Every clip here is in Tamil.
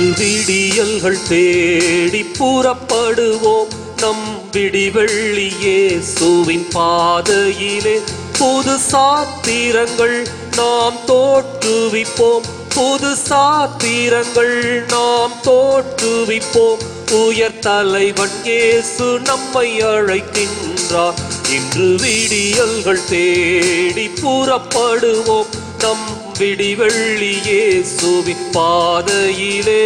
இன்று விடியல்கள் தேடி புறப்படுவோம் நம் விடிவெள்ளி இயேசுவின் பாதையிலே. புது சாத்திரங்கள் நாம் தோற்றுவிப்போம், புது சாத்திரங்கள் நாம் தோற்றுவிப்போம். உயர் தலைவன் இயேசு நம்மை அழைக்கின்றார். இன்று விடியல்கள் தேடி புறப்படுவோம் நம் விடிவெள்ளி இயேசுவின் பாதையிலே.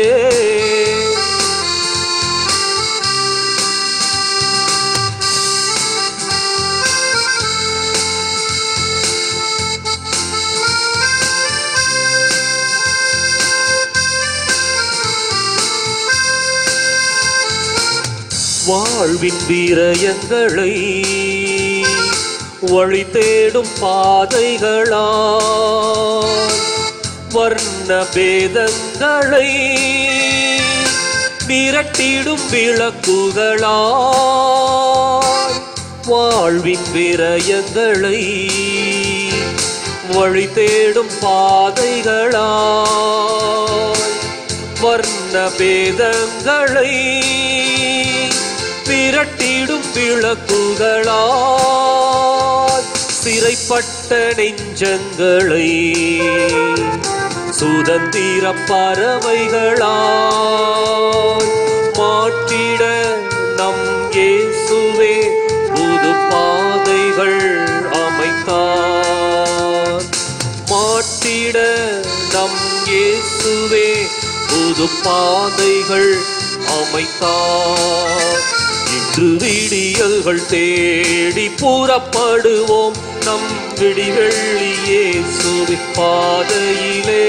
வாழ்வின் வீரயங்களை வழி தேடும் பாதைகளால், வர்ண பேதங்களை விரட்டிடும் விளக்குகளால். வாழ்வின் வீரயங்களை வழி தேடும் பாதைகளால், வர்ண பேதங்களை விரட்டிடும் விளக்குகளால். சிறைப்பட்ட நெஞ்சங்களை சுதந்திர பறவைகளால் மாற்றிட நம் இயேசுவே புது பாதைகள் அமைத்தார். மாற்றிட நம் இயேசுவே புது பாதைகள் அமைத்தார். இன்று விடியல்கள் தேடி புறப்படுவோம் நம் விடிவெள்ளி இயேசுவின் பாதையிலே.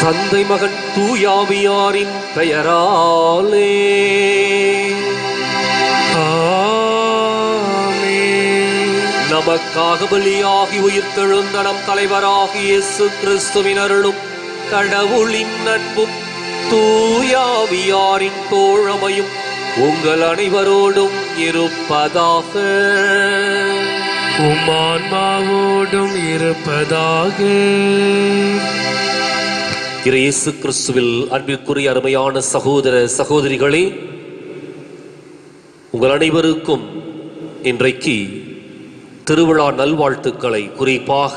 தந்தை மகன் தூயாவியாரின் பெயராலே நமக்காக பலியாகி உயிர்த்தெழுந்த நம் தலைவராகிய இயேசு கிறிஸ்துவின் அருளும் கடவுளின் அன்பும் தூயாவியாரின் தோழமையும் உங்கள் அனைவரோடும் இருப்பதாக. உம் ஆன்மாவோடும் இருப்பதாக. இயேசு கிறிஸ்துவில் அன்பிற்குரிய அருமையான சகோதர சகோதரிகளே, உங்கள் அனைவருக்கும் இன்றைக்கு திருவிழா நல்வாழ்த்துக்களை, குறிப்பாக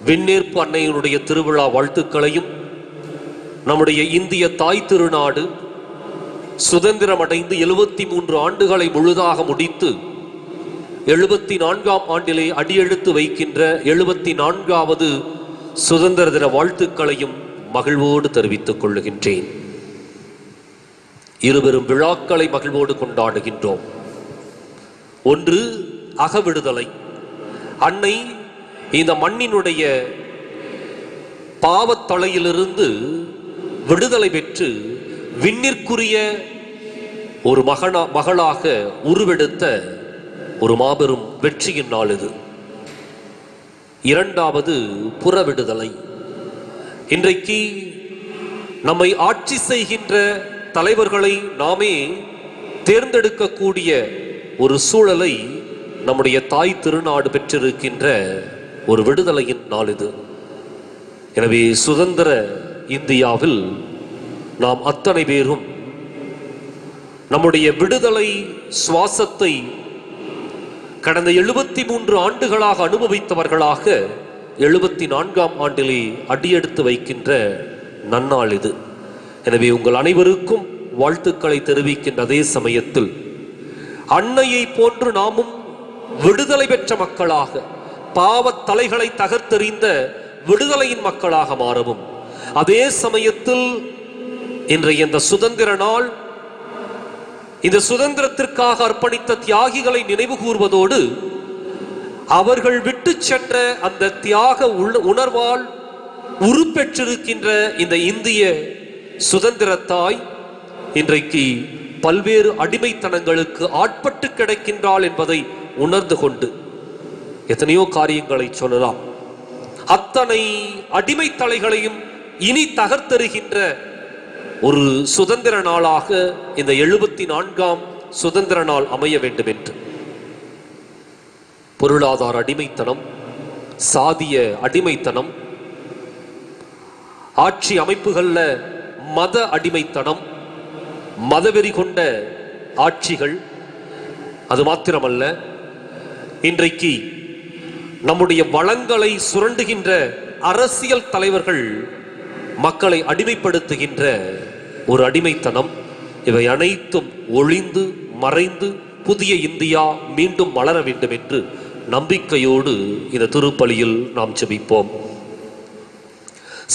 விண்ணேற்பு அன்னையினுடைய திருவிழா வாழ்த்துக்களையும், நம்முடைய இந்திய தாய் திருநாடு சுதந்திரம் அடைந்து 73 ஆண்டுகளை முழுதாக முடித்து 74ஆம் ஆண்டிலே அடியெடுத்து வைக்கின்ற 74வது சுதந்திர தின வாழ்த்துக்களையும் மகிழ்வோடு தெரிவித்துக் கொள்ளுகின்றேன். இருவரும் விழாக்களை மகிழ்வோடு கொண்டாடுகின்றோம். ஒன்று அகவிடுதலை. அன்னை இந்த மண்ணினுடைய பாவத்தலையிலிருந்து விடுதலை பெற்று விண்ணிற்குரிய ஒரு மகளாக உருவெடுத்த ஒரு மாபெரும் வெற்றியின் நாள் இது. இரண்டாவது புறவிடுதலை. இன்றைக்கு நம்மை ஆட்சி செய்கின்ற தலைவர்களை நாமே தேர்ந்தெடுக்கக்கூடிய ஒரு சூழலை நம்முடைய தாய் திருநாடு பெற்றிருக்கின்ற ஒரு விடுதலையின் நாள் இது. எனவே சுதந்திர இந்தியாவில் நாம் அத்தனை பேரும் நம்முடைய விடுதலை சுவாசத்தை கடந்த 73 ஆண்டுகளாக அனுபவித்தவர்களாக 74ஆம் ஆண்டிலே அடியெடுத்து வைக்கின்ற நன்னாள் இது. எனவே உங்கள் அனைவருக்கும் வாழ்த்துக்களை தெரிவிக்கின்ற அதே சமயத்தில் அன்னையை போன்று நாமும் விடுதலை பெற்ற மக்களாக, பாவத் தலைகளை தகர்த்தெறிந்த விடுதலையின் மக்களாக மாறவும், அதே சமயத்தில் இன்றைய இந்த சுதந்திர நாள் இந்த சுதந்திரத்திற்காக அர்ப்பணித்த தியாகிகளை நினைவு கூர்வதோடு அவர்கள் விட்டு சென்ற அந்த தியாக உணர்வால் உருப்பெற்றிருக்கின்ற இந்த இந்திய சுதந்திரத்தாய் இன்றைக்கு பல்வேறு அடிமைத்தனங்களுக்கு ஆட்பட்டு கிடக்கின்றாள் என்பதை உணர்ந்து கொண்டு எத்தனையோ காரியங்களை சொல்லலாம். அத்தனை அடிமைத்தலைகளையும் இனி தகர்த்தெறிகின்ற ஒரு சுதந்திர நாளாக இந்த 74ஆம் சுதந்திர நாள் அமைய வேண்டும் என்று பொருளாதார அடிமைத்தனம், சாதிய அடிமைத்தனம், ஆட்சி அமைப்புகள்ல மத அடிமைத்தனம், மதவெறி கொண்ட ஆட்சிகள். அது மாத்திரமல்ல, இன்றைக்கு நம்முடைய வளங்களை சுரண்டுகின்ற அரசியல் தலைவர்கள் மக்களை அடிமைப்படுத்துகின்ற ஒரு அடிமைத்தனம். இவை அனைத்தும் ஒளிந்து மறைந்து புதிய இந்தியா மீண்டும் வளர வேண்டும் என்று நம்பிக்கையோடு இந்த திருப்பலியில் நாம் ஜெபிப்போம்.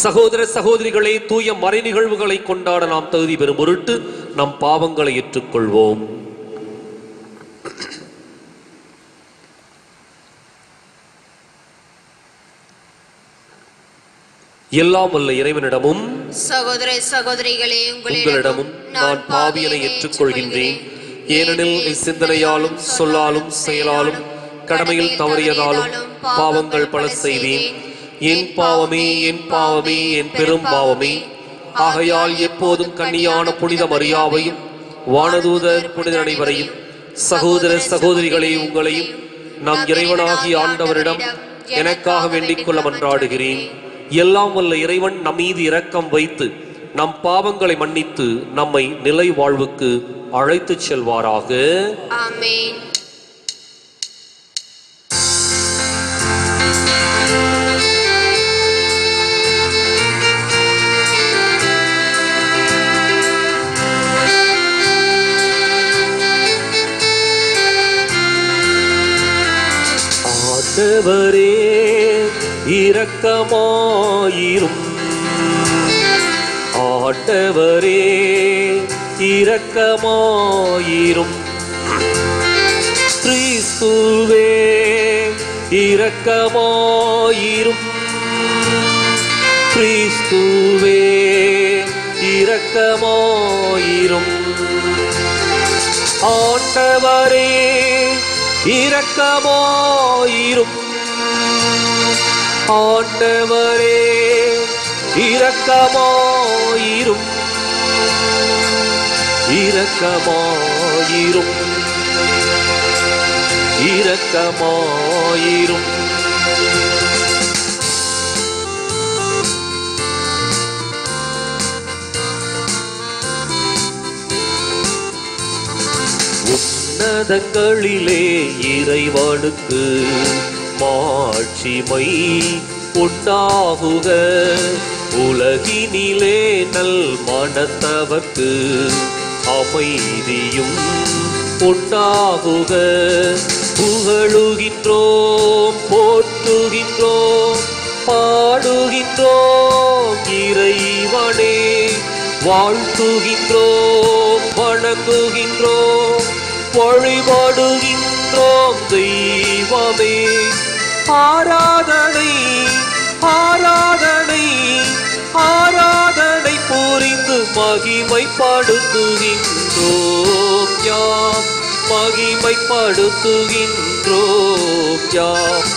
சகோதர சகோதரிகளே, தூய மறை நிகழ்வுகளை கொண்டாட நாம் தகுதி பெறும் பொருட்டு நம் பாவங்களை ஏற்றுக்கொள்வோம். எல்லாம் வல்ல இறைவனிடமும் சகோதர சகோதரிகளே உங்களிடமும் நான் பாவியனை ஏற்றுக்கொள்கின்றேன். ஏனெனில் சிந்தனையாலும் சொல்லாலும் செயலாலும் கடமையில் தவறியதாலும் பாவங்கள் பல செய்தேன். என் பாவமே, என் பாவமே, என் பெரும் பாவமே. ஆகையால் எப்போதும் கன்னியான புனித மரியாவையும் வானதூதர் புனித அனைவரையும் சகோதர சகோதரிகளே உங்களையும் நம் இறைவனாகிய ஆண்டவரிடம் எனக்காக வேண்டிக் கொள்ள மன்றாடுகிறேன். எல்லாம் வல்ல இறைவன் நம் மீது இரக்கம் வைத்து நம் பாவங்களை மன்னித்து நம்மை நிலை வாழ்வுக்கு அழைத்துச் செல்வாராக. ஆமென். ஆண்டவரே இரக்கமாயிரும். ஆண்டவரே இரக்கமாயிரும். கிறிஸ்துவே இரக்கமாயிரும். கிறிஸ்துவே இரக்கமாயிரும். ஆண்டவரே இரக்கமாயிரும். ஆண்டவரே இரக்கமாயிரும். இரக்கமாயிரும். இரக்கமாயிரும். உன்னதங்களிலே இறைவனுக்கு மாட்சிமை உண்டாகுக. உலகினிலே நல் மனத்தவர்க்கு அமைதியும் உண்டாகுக. புகழுகின்றோம், போற்றுகின்றோம், பாடுகின்றோம் இறைவனே. வாழ்த்துகின்றோம், வணங்குகின்றோம், வழிபாடுகின்றோம் தெய்வமே. ஆராதனை ஆராதனை ஆராதனை புரிந்து மகிமைப்படுத்துகின்றோம் யாம். மகிமைப்படுத்துகின்றோம் யாம்.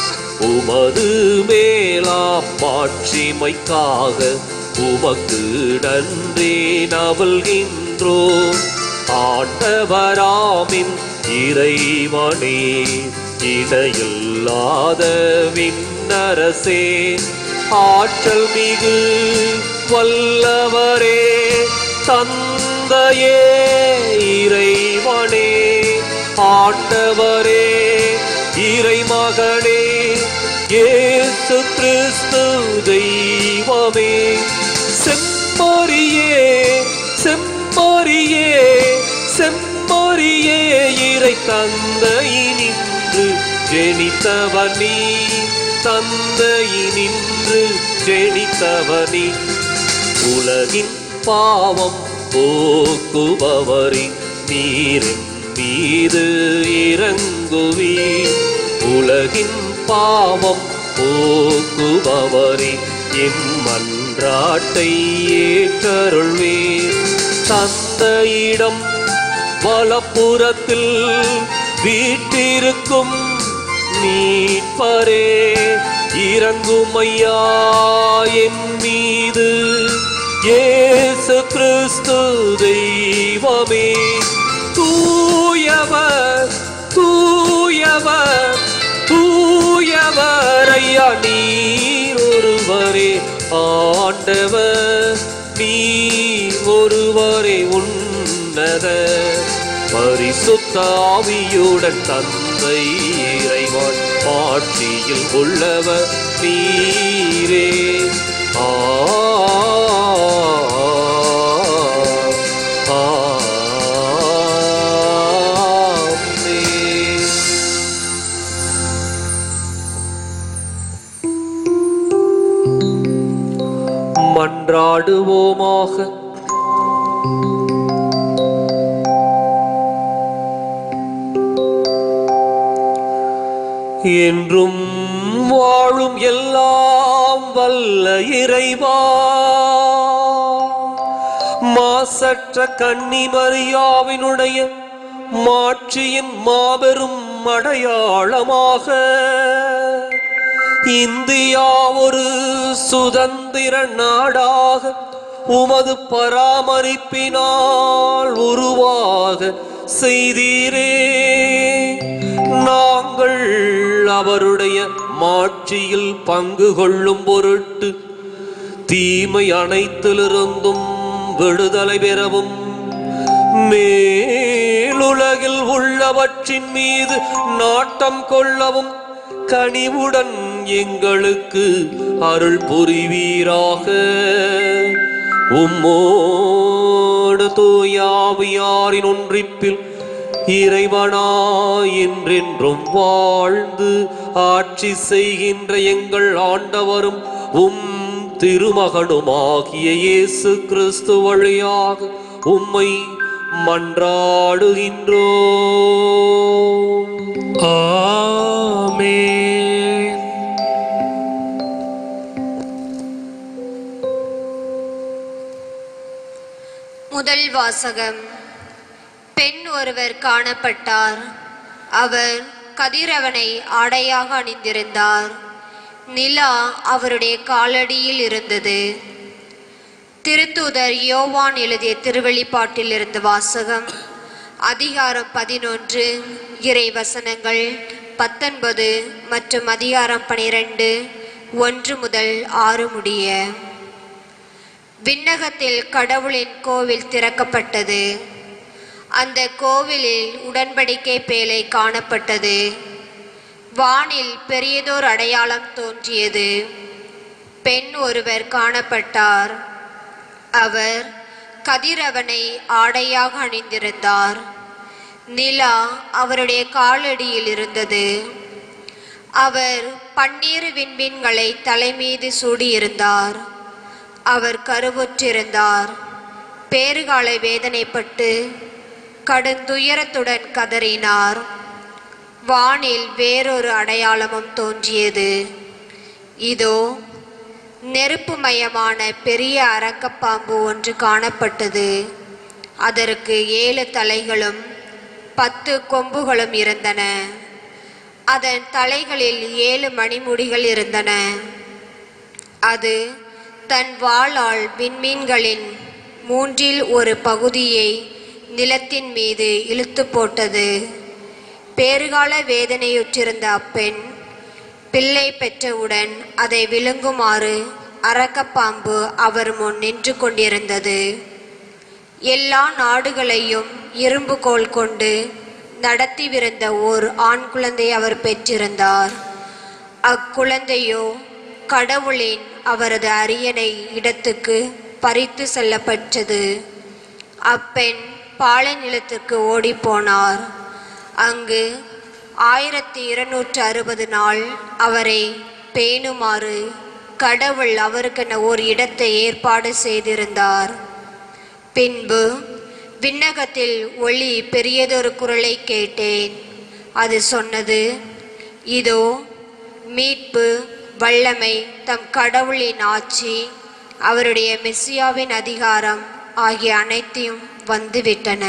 உமது மேலாம் மாட்சிமைக்காக உமக்கு நன்றி நவல்கின்றோம். ஆண்டவராமின் இறைவனே, இடையில்லாத விண்ணரசே, ஆற்றல் மிகு வல்லவரே, தந்தையே இறைவனே, ஆண்டவரே இறைமகனே, இயேசு கிறிஸ்து தெய்வமே. செம்மறியே செம்மறியே செம்மறியே, இறை தந்தையினின்று ஜெனித்தவனி, தந்தையினின்று ஜெனித்தவனி. உலகின் பாவம் போக்குபவரே, நீரின் மீது இறங்குவீர். உலகின் பாவம் போக்குபவரே, இம்மன்றாட்டை ஏற்றருள்வீர். தந்தையிடம் வலப்புறத்தில் வீற்றிருக்கும் மீட்பரே, இறங்குமையா என் மீது. இயேசு கிறிஸ்து தெய்வமே, தூயவர் தூயவர் தூயவர் அல்லேலூயா நீர் ஒருவரே ஆண்டவர், நீர் ஒருவரே உன்னத, பரிசுத்த ஆவியுடன் தந்தை இறைவன் ஆட்சியில் உள்ளவர் நீரே. மன்றாடுவோமாக. என்றும் வாழும் எல்லாம் வல்ல இறைவா, மாசற்ற கன்னி மரியாவினுடைய மாட்சியின் மாபெரும் அடையாளமாக இந்தியா ஒரு சுதந்திர நாடாக உமது பராமரிப்பினால் உருவாக செய்தீரே. நாங்கள் அவருடைய மாட்சியில் பங்கு கொள்ளும் பொருட்டு தீமை அனைத்திலிருந்தும் விடுதலை பெறவும், மேலுலகில் உள்ளவற்றின் மீது நாட்டம் கொள்ளவும் கனிவுடன் எங்களுக்கு அருள் புரிவீராக. உம்மோடு தூயாவியாரின் ஒன்றிப்பில் இறைவனாய் என்றென்றும் வாழ்ந்து ஆட்சி செய்கின்ற எங்கள் ஆண்டவரும் உம் திருமகனுமாகிய இயேசு கிறிஸ்து வழியாக உம்மை மன்றாடுகின்றோம். ஆமென். முதல் வாசகம். பெண் ஒருவர் காணப்பட்டார். அவர் கதிரவனை ஆடையாக அணிந்திருந்தார். நிலா அவருடைய காலடியில் இருந்தது. திருத்தூதர் யோவான் எழுதிய திருவெளிப்பாட்டில் இருந்து வாசகம். அதிகாரம் 11 இறை வசனங்கள் 19 மற்றும் அதிகாரம் 12 1 முதல் 6 முடிய. விண்ணகத்தில் கடவுளின் கோவில் திறக்கப்பட்டது. அந்த கோவிலில் உடன்படிக்கை பேழை காணப்பட்டது. வானில் பெரியதோர் அடையாளம் தோன்றியது. பெண் ஒருவர் காணப்பட்டார். அவர் கதிரவனை ஆடையாக அணிந்திருந்தார். நிலா அவருடைய காலடியில் இருந்தது. அவர் பன்னீர் விண்மீன்களை தலைமீது சூடியிருந்தார். அவர் கருவுற்றிருந்தார். பேறுகால வேதனைப்பட்டு கடுந்துயரத்துடன் கதறினார். வானில் வேறொரு அடையாளமும் தோன்றியது. இதோ நெருப்புமயமான பெரிய அரக்கப்பாம்பு ஒன்று காணப்பட்டது. அதற்கு 7 தலைகளும் 10 கொம்புகளும் இருந்தன. அதன் தலைகளில் 7 மணிமுடிகள் இருந்தன. அது தன் வாளால் விண்மீன்களின் 1/3 பகுதியை நிலத்தின் மீது இழுத்து போட்டது. பேறுகால வேதனையுற்றிருந்த அப்பெண் பிள்ளை பெற்றவுடன் அதை விழுங்குமாறு அரக்கப்பாம்பு அவர் முன் நின்று கொண்டிருந்தது. எல்லா நாடுகளையும் இரும்புகோல் கொண்டு நடத்திவிருந்த ஓர் ஆண் குழந்தை அவர் பெற்றிருந்தார். அக்குழந்தையோ கடவுளின் அவரது அரியணை இடத்துக்கு பறித்து செல்லப்பட்டது. அப்பெண் பாலை நிலத்திற்கு ஓடிப்போனார். அங்கு 1260 நாள் அவரை பேணுமாறு கடவுள் அவருக்கென ஓர் இடத்தை ஏற்பாடு செய்திருந்தார். பின்பு விண்ணகத்தில் ஒளி பெரியதொரு குரலை கேட்டேன். அது சொன்னது, இதோ மீட்பு, வல்லமை, தம் கடவுளின் ஆட்சி, அவருடைய மெசியாவின் அதிகாரம் ஆகிய அனைத்தையும் வந்துவிட்டன.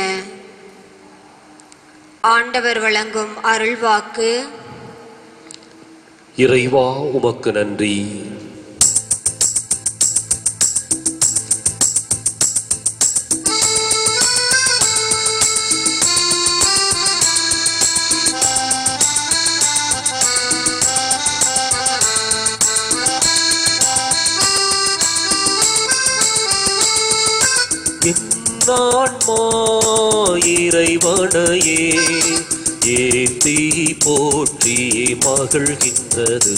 ஆண்டவர் வழங்கும் அருள்வாக்கு. இறைவா உமக்கு நன்றி. ஆன்மா இறைவனையே ஏத்தி போற்றி மகிழ்கின்றது,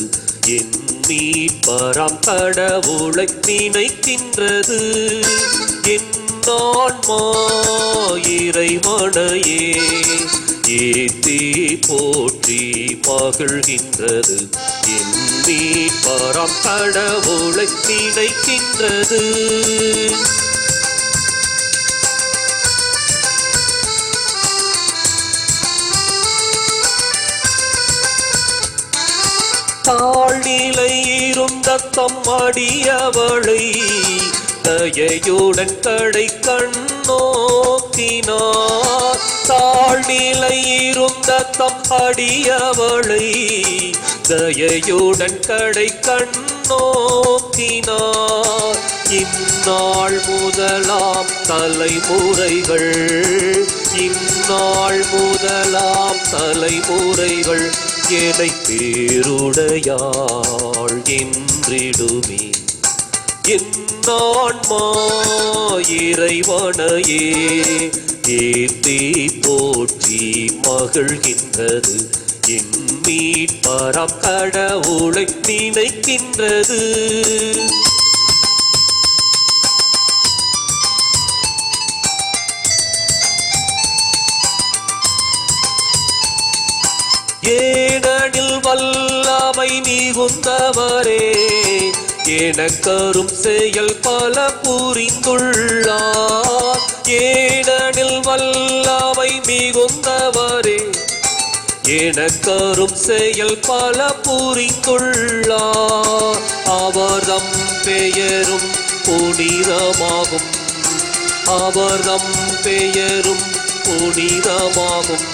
என் மீட்பராம் கடவுளை நினைக்கின்றது. என் ஆன்மா இறைவனையே ஏத்தி போற்றி மகிழ்கின்றது, என் மீட்பராம் கடவுளை நினைக்கின்றது. தாழ்நிலை இருந்த தம் அடியவளை தயையுடன் கடை கண்ணோக்கினார். தாழ்நிலை இருந்த தம் அடியவளை தயையுடன் கடை கண்ணோக்கினார். இந்நாள் முதலாம் தலைமுறைகள், இந்நாள் முதலாம் தலைமுறைகள் என்னை பேருடையாள் என்றிடுமே. என் ஆன்மா இறைவனையே ஏத்தி போற்றி மகிழ்கின்றது, என் மீட்பராம் கடவுளை நினைக்கின்றது. ஏனெனில் வல்லமை மிகுந்தவரே எனக்கரும் செயல் பல புரிந்துள்ளார். ஏனெனில் வல்லமை மிகுந்தவரே எனக்கரும் செயல் பல புரிந்துள்ளார். அவர்தம் பெயரும் புனிதமாகும், அவர்தம் பெயரும் புனிதமாகும்.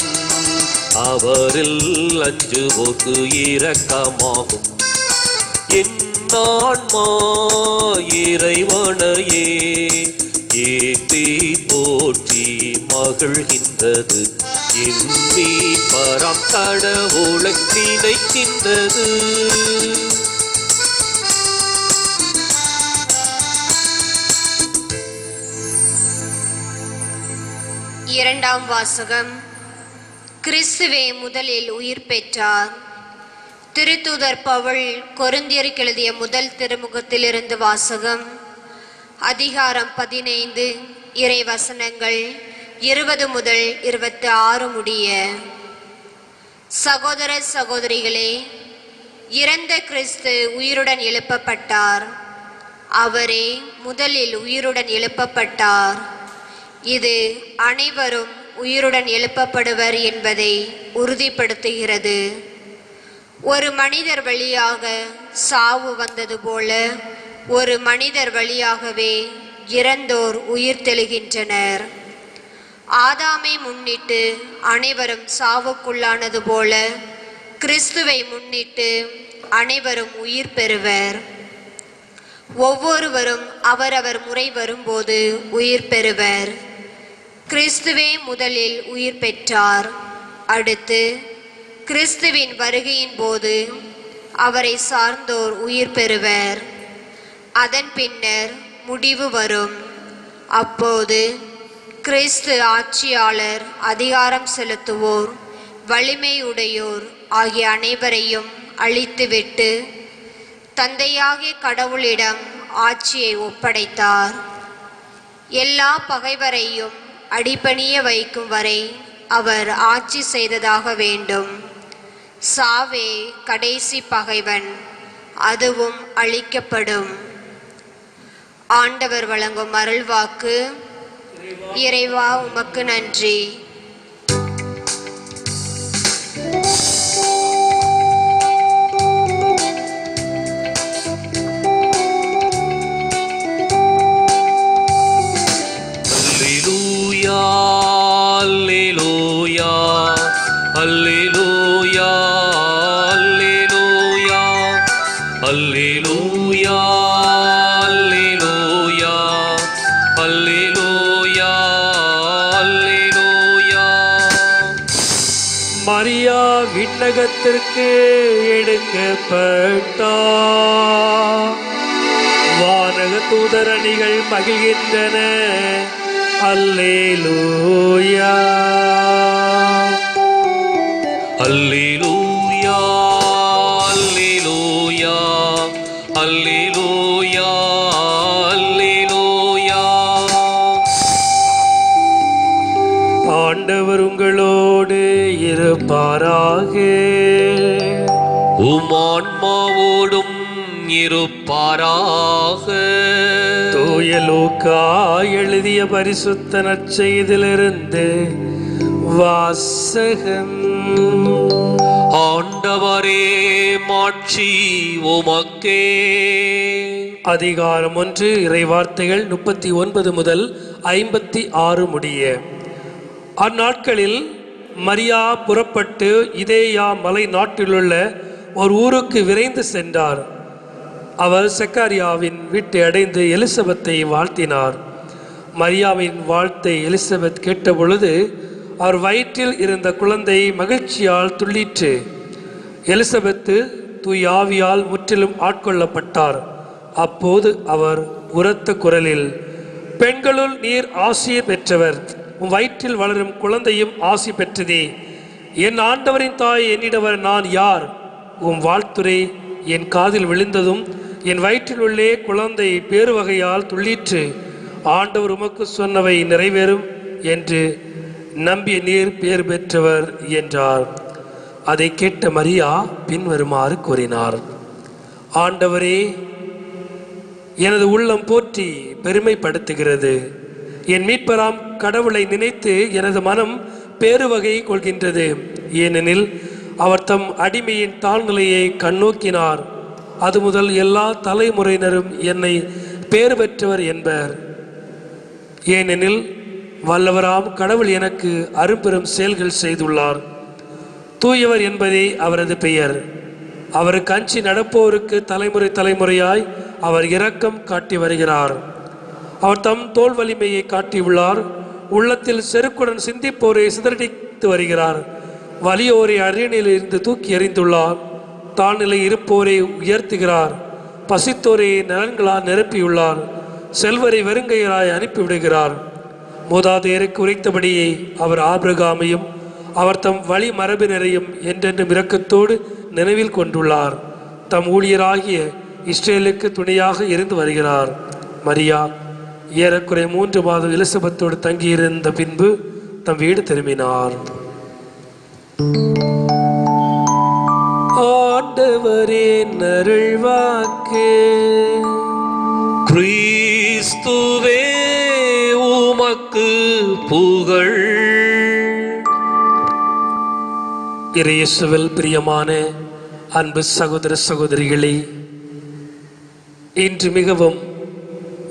அவரில் அஞ்சுவோர்க்கு இரக்கமாகும். என் ஆன்மா இறைவனையே ஏத்தி போற்றி மகிழ்கின்றது, என் மீட்பராம் கடவுளை நினைக்கின்றது. இரண்டாம் வாசகம். கிறிஸ்துவே முதலில் உயிர் பெற்றார். திருத்தூதர் பவுல் கொரிந்தியருக்கு எழுதிய முதல் திருமுகத்திலிருந்து வாசகம். அதிகாரம் 15, இறை வசனங்கள் 20 முதல் 26 முடிய. சகோதர சகோதரிகளே, இறந்த கிறிஸ்து உயிருடன் எழுப்பப்பட்டார். அவரே முதலில் உயிருடன் எழுப்பப்பட்டார். இது அனைவரும் உயிருடன் எழுப்பப்படுவர் என்பதை உறுதிப்படுத்துகிறது. ஒரு மனிதர் வழியாக சாவு வந்தது போல ஒரு மனிதர் வழியாகவே இறந்தோர் உயிர் தெழுகின்றனர். ஆதாமை முன்னிட்டு அனைவரும் சாவுக்குள்ளானது போல கிறிஸ்துவை முன்னிட்டு அனைவரும் உயிர் பெறுவர். ஒவ்வொருவரும் அவரவர் முறை வரும்போது உயிர் பெறுவர். கிறிஸ்துவே முதலில் உயிர் பெற்றார். அடுத்து கிறிஸ்துவின் வருகையின் போது அவரை சார்ந்தோர் உயிர் பெறுவர். அதன் பின்னர் முடிவு வரும். அப்போது கிறிஸ்து ஆட்சியாளர், அதிகாரம் செலுத்துவோர், வலிமையுடையோர் ஆகிய அனைவரையும் அழித்துவிட்டு தந்தையாகிய கடவுளிடம் ஆட்சியை ஒப்படைத்தார். எல்லா பகைவரையும் அடிபணிய வைக்கும் வரை அவர் ஆட்சி செய்ததாக வேண்டும். சாவே கடைசி பகைவன், அதுவும் அழிக்கப்படும். ஆண்டவர் வழங்கும் அருள்வாக்கு. இறைவா, உமக்கு நன்றி. அல்லேலூயா, அல்லேலூயா, அல்லேலூயா, அல்லேலூயா, அல்லேலூயா, அல்லேலூயா. மரியா விண்ணகத்திற்கு எடுக்கப்பட்டார். வானக தூதரணிகள் மகிழ்கின்றன. அல்லேலூயா. அல்லேலூயா அல்லேலூயா அல்லேலூயா அல்லேலூயா. ஆண்டவர் உங்களோடு இருப்பாராக. உம் ஆன்மாவோடும் இருப்பாராக. தூய லூக்கா எழுதிய பரிசுத்த நற்செய்தியிலிருந்து வாசகம். ஆண்டவரே மாட்சி உமக்கே. அதிகாரம் 1, இறைவார்த்தைகள் 39 முதல் 56 முடிய. அந்நாட்களில் மரியா புறப்பட்டு இதேயா மலை நாட்டிலுள்ள ஒரு ஊருக்கு விரைந்து சென்றார். அவர் செக்காரியாவின் வீட்டை அடைந்து எலிசபெத்தை வாழ்த்தினார். மரியாவின் வாழ்த்தை எலிசபெத் கேட்டபொழுது அவர் வயிற்றில் இருந்த குழந்தை மகிழ்ச்சியால் துள்ளிற்று. எலிசபெத்து தூய ஆவியால் முற்றிலும் ஆட்கொள்ளப்பட்டார். அப்போது அவர் உரத்த குரலில், பெண்களுள் நீர் ஆசி பெற்றவர், உன் வயிற்றில் வளரும் குழந்தையும் ஆசி பெற்றதே. என் ஆண்டவரின் தாய் என்னிடவர் நான் யார்? உன் வாழ்த்துரை என் காதில் விழுந்ததும் என் வயிற்றில் உள்ளே குழந்தை பேருவகையால் துள்ளிற்று. ஆண்டவர் உமக்கு சொன்னவை நிறைவேறும் என்று நம்பிய நீர் பேர் பெற்றவர் என்றார். அதை கேட்ட மரியா பின்வருமாறு கூறினார்: ஆண்டவரே, எனது உள்ளம் போற்றி பெருமைப்படுத்துகிறது. என் மீட்பராம் கடவுளை நினைத்து எனது மனம் பேருவகை கொள்கின்றது. ஏனெனில் அவர் தம் அடிமையின் தாழ்நிலையை கண்ணோக்கினார். அது முதல் எல்லா தலைமுறையினரும் என்னை பேறு பெற்றவர் என்பர். ஏனெனில் வல்லவராம் கடவுள் எனக்கு அரும்பெரும் செயல்கள் செய்துள்ளார். தூயவர் என்பதே அவரது பெயர். அவருக்கு அஞ்சி நடப்போருக்கு தலைமுறை தலைமுறையாய் அவர் இரக்கம் காட்டி வருகிறார். அவர் தம் தோல் வலிமையை காட்டியுள்ளார். உள்ளத்தில் செருக்குடன் சிந்திப்போரை சிதறடித்து வருகிறார். வலியோரை அரியணையில் இருந்து தூக்கி எறிந்துள்ளார். தாழ்நிலை இருப்போரை உயர்த்துகிறார். பசித்தோரை நலன்களால் நிரப்பியுள்ளார். செல்வரை வெறுங்கையராய் அனுப்பிவிடுகிறார். மூதாதையருக்கு உரைத்தபடியே அவர் ஆபிரகாமையும் அவர் தம் வழி மரபினரையும் என்றென்றும் இரக்கத்தோடு நினைவில் கொண்டுள்ளார். தம் ஊழியராகிய இஸ்ரேலுக்கு துணையாக இருந்து வருகிறார். மரியா ஏறக்குறை 3 மாதம் எலிசபெத்தோடு தங்கியிருந்த பின்பு தம் வீடு திரும்பினார். ஆண்டவரே அருள்வாக்கு. கிறிஸ்துவே உமக்கு புகழ். இயேசுவில் பிரியமான அன்பு சகோதர சகோதரிகளே, இன்று மிகவும்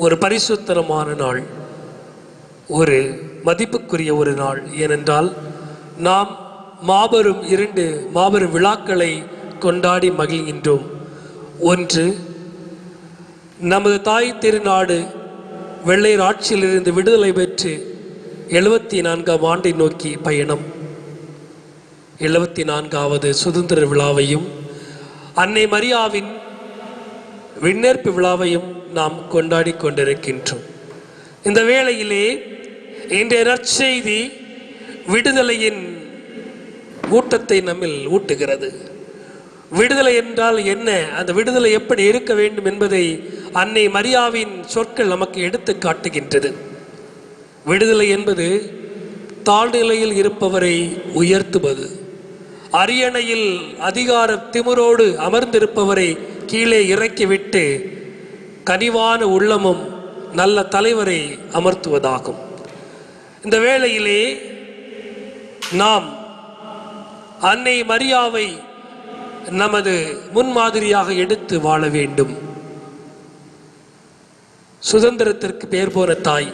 ஒரு பரிசுத்தமான நாள், ஒரு மதிப்புக்குரிய ஒரு நாள். ஏனென்றால் நாம் இரண்டு மாபெரும் விழாக்களை கொண்டாடி மகிழ்கின்றோம். ஒன்று, நமது தாய் திருநாடு வெள்ளையர் ஆட்சியிலிருந்து விடுதலை பெற்று 74ஆம் ஆண்டை நோக்கி பயணம். 74வது சுதந்திர விழாவையும் அன்னை மரியாவின் விண்ணேற்பு விழாவையும் நாம் கொண்டாடி கொண்டிருக்கின்றோம். இந்த வேளையிலே இன்றைய நற்செய்தி விடுதலையின் ஊட்டத்தை நம்மில் ஊட்டுகிறது. விடுதலை என்றால் என்ன, அந்த விடுதலை எப்படி இருக்க வேண்டும் என்பதை அன்னை மரியாவின் சொற்கள் நமக்கு எடுத்து காட்டுகின்றது. விடுதலை என்பது தாழ்நிலையில் இருப்பவரை உயர்த்துவது, அரியணையில் அதிகார திமிரோடு அமர்ந்திருப்பவரை கீழே இறக்கிவிட்டு கனிவான உள்ளமும் நல்ல தலைவரை அமர்த்துவதாகும். இந்த வேளையிலே நாம் அன்னை மரியாவை நமது முன்மாதிரியாக எடுத்து வாழ வேண்டும். சுதந்திரத்திற்கு பெயர் போன தாய்,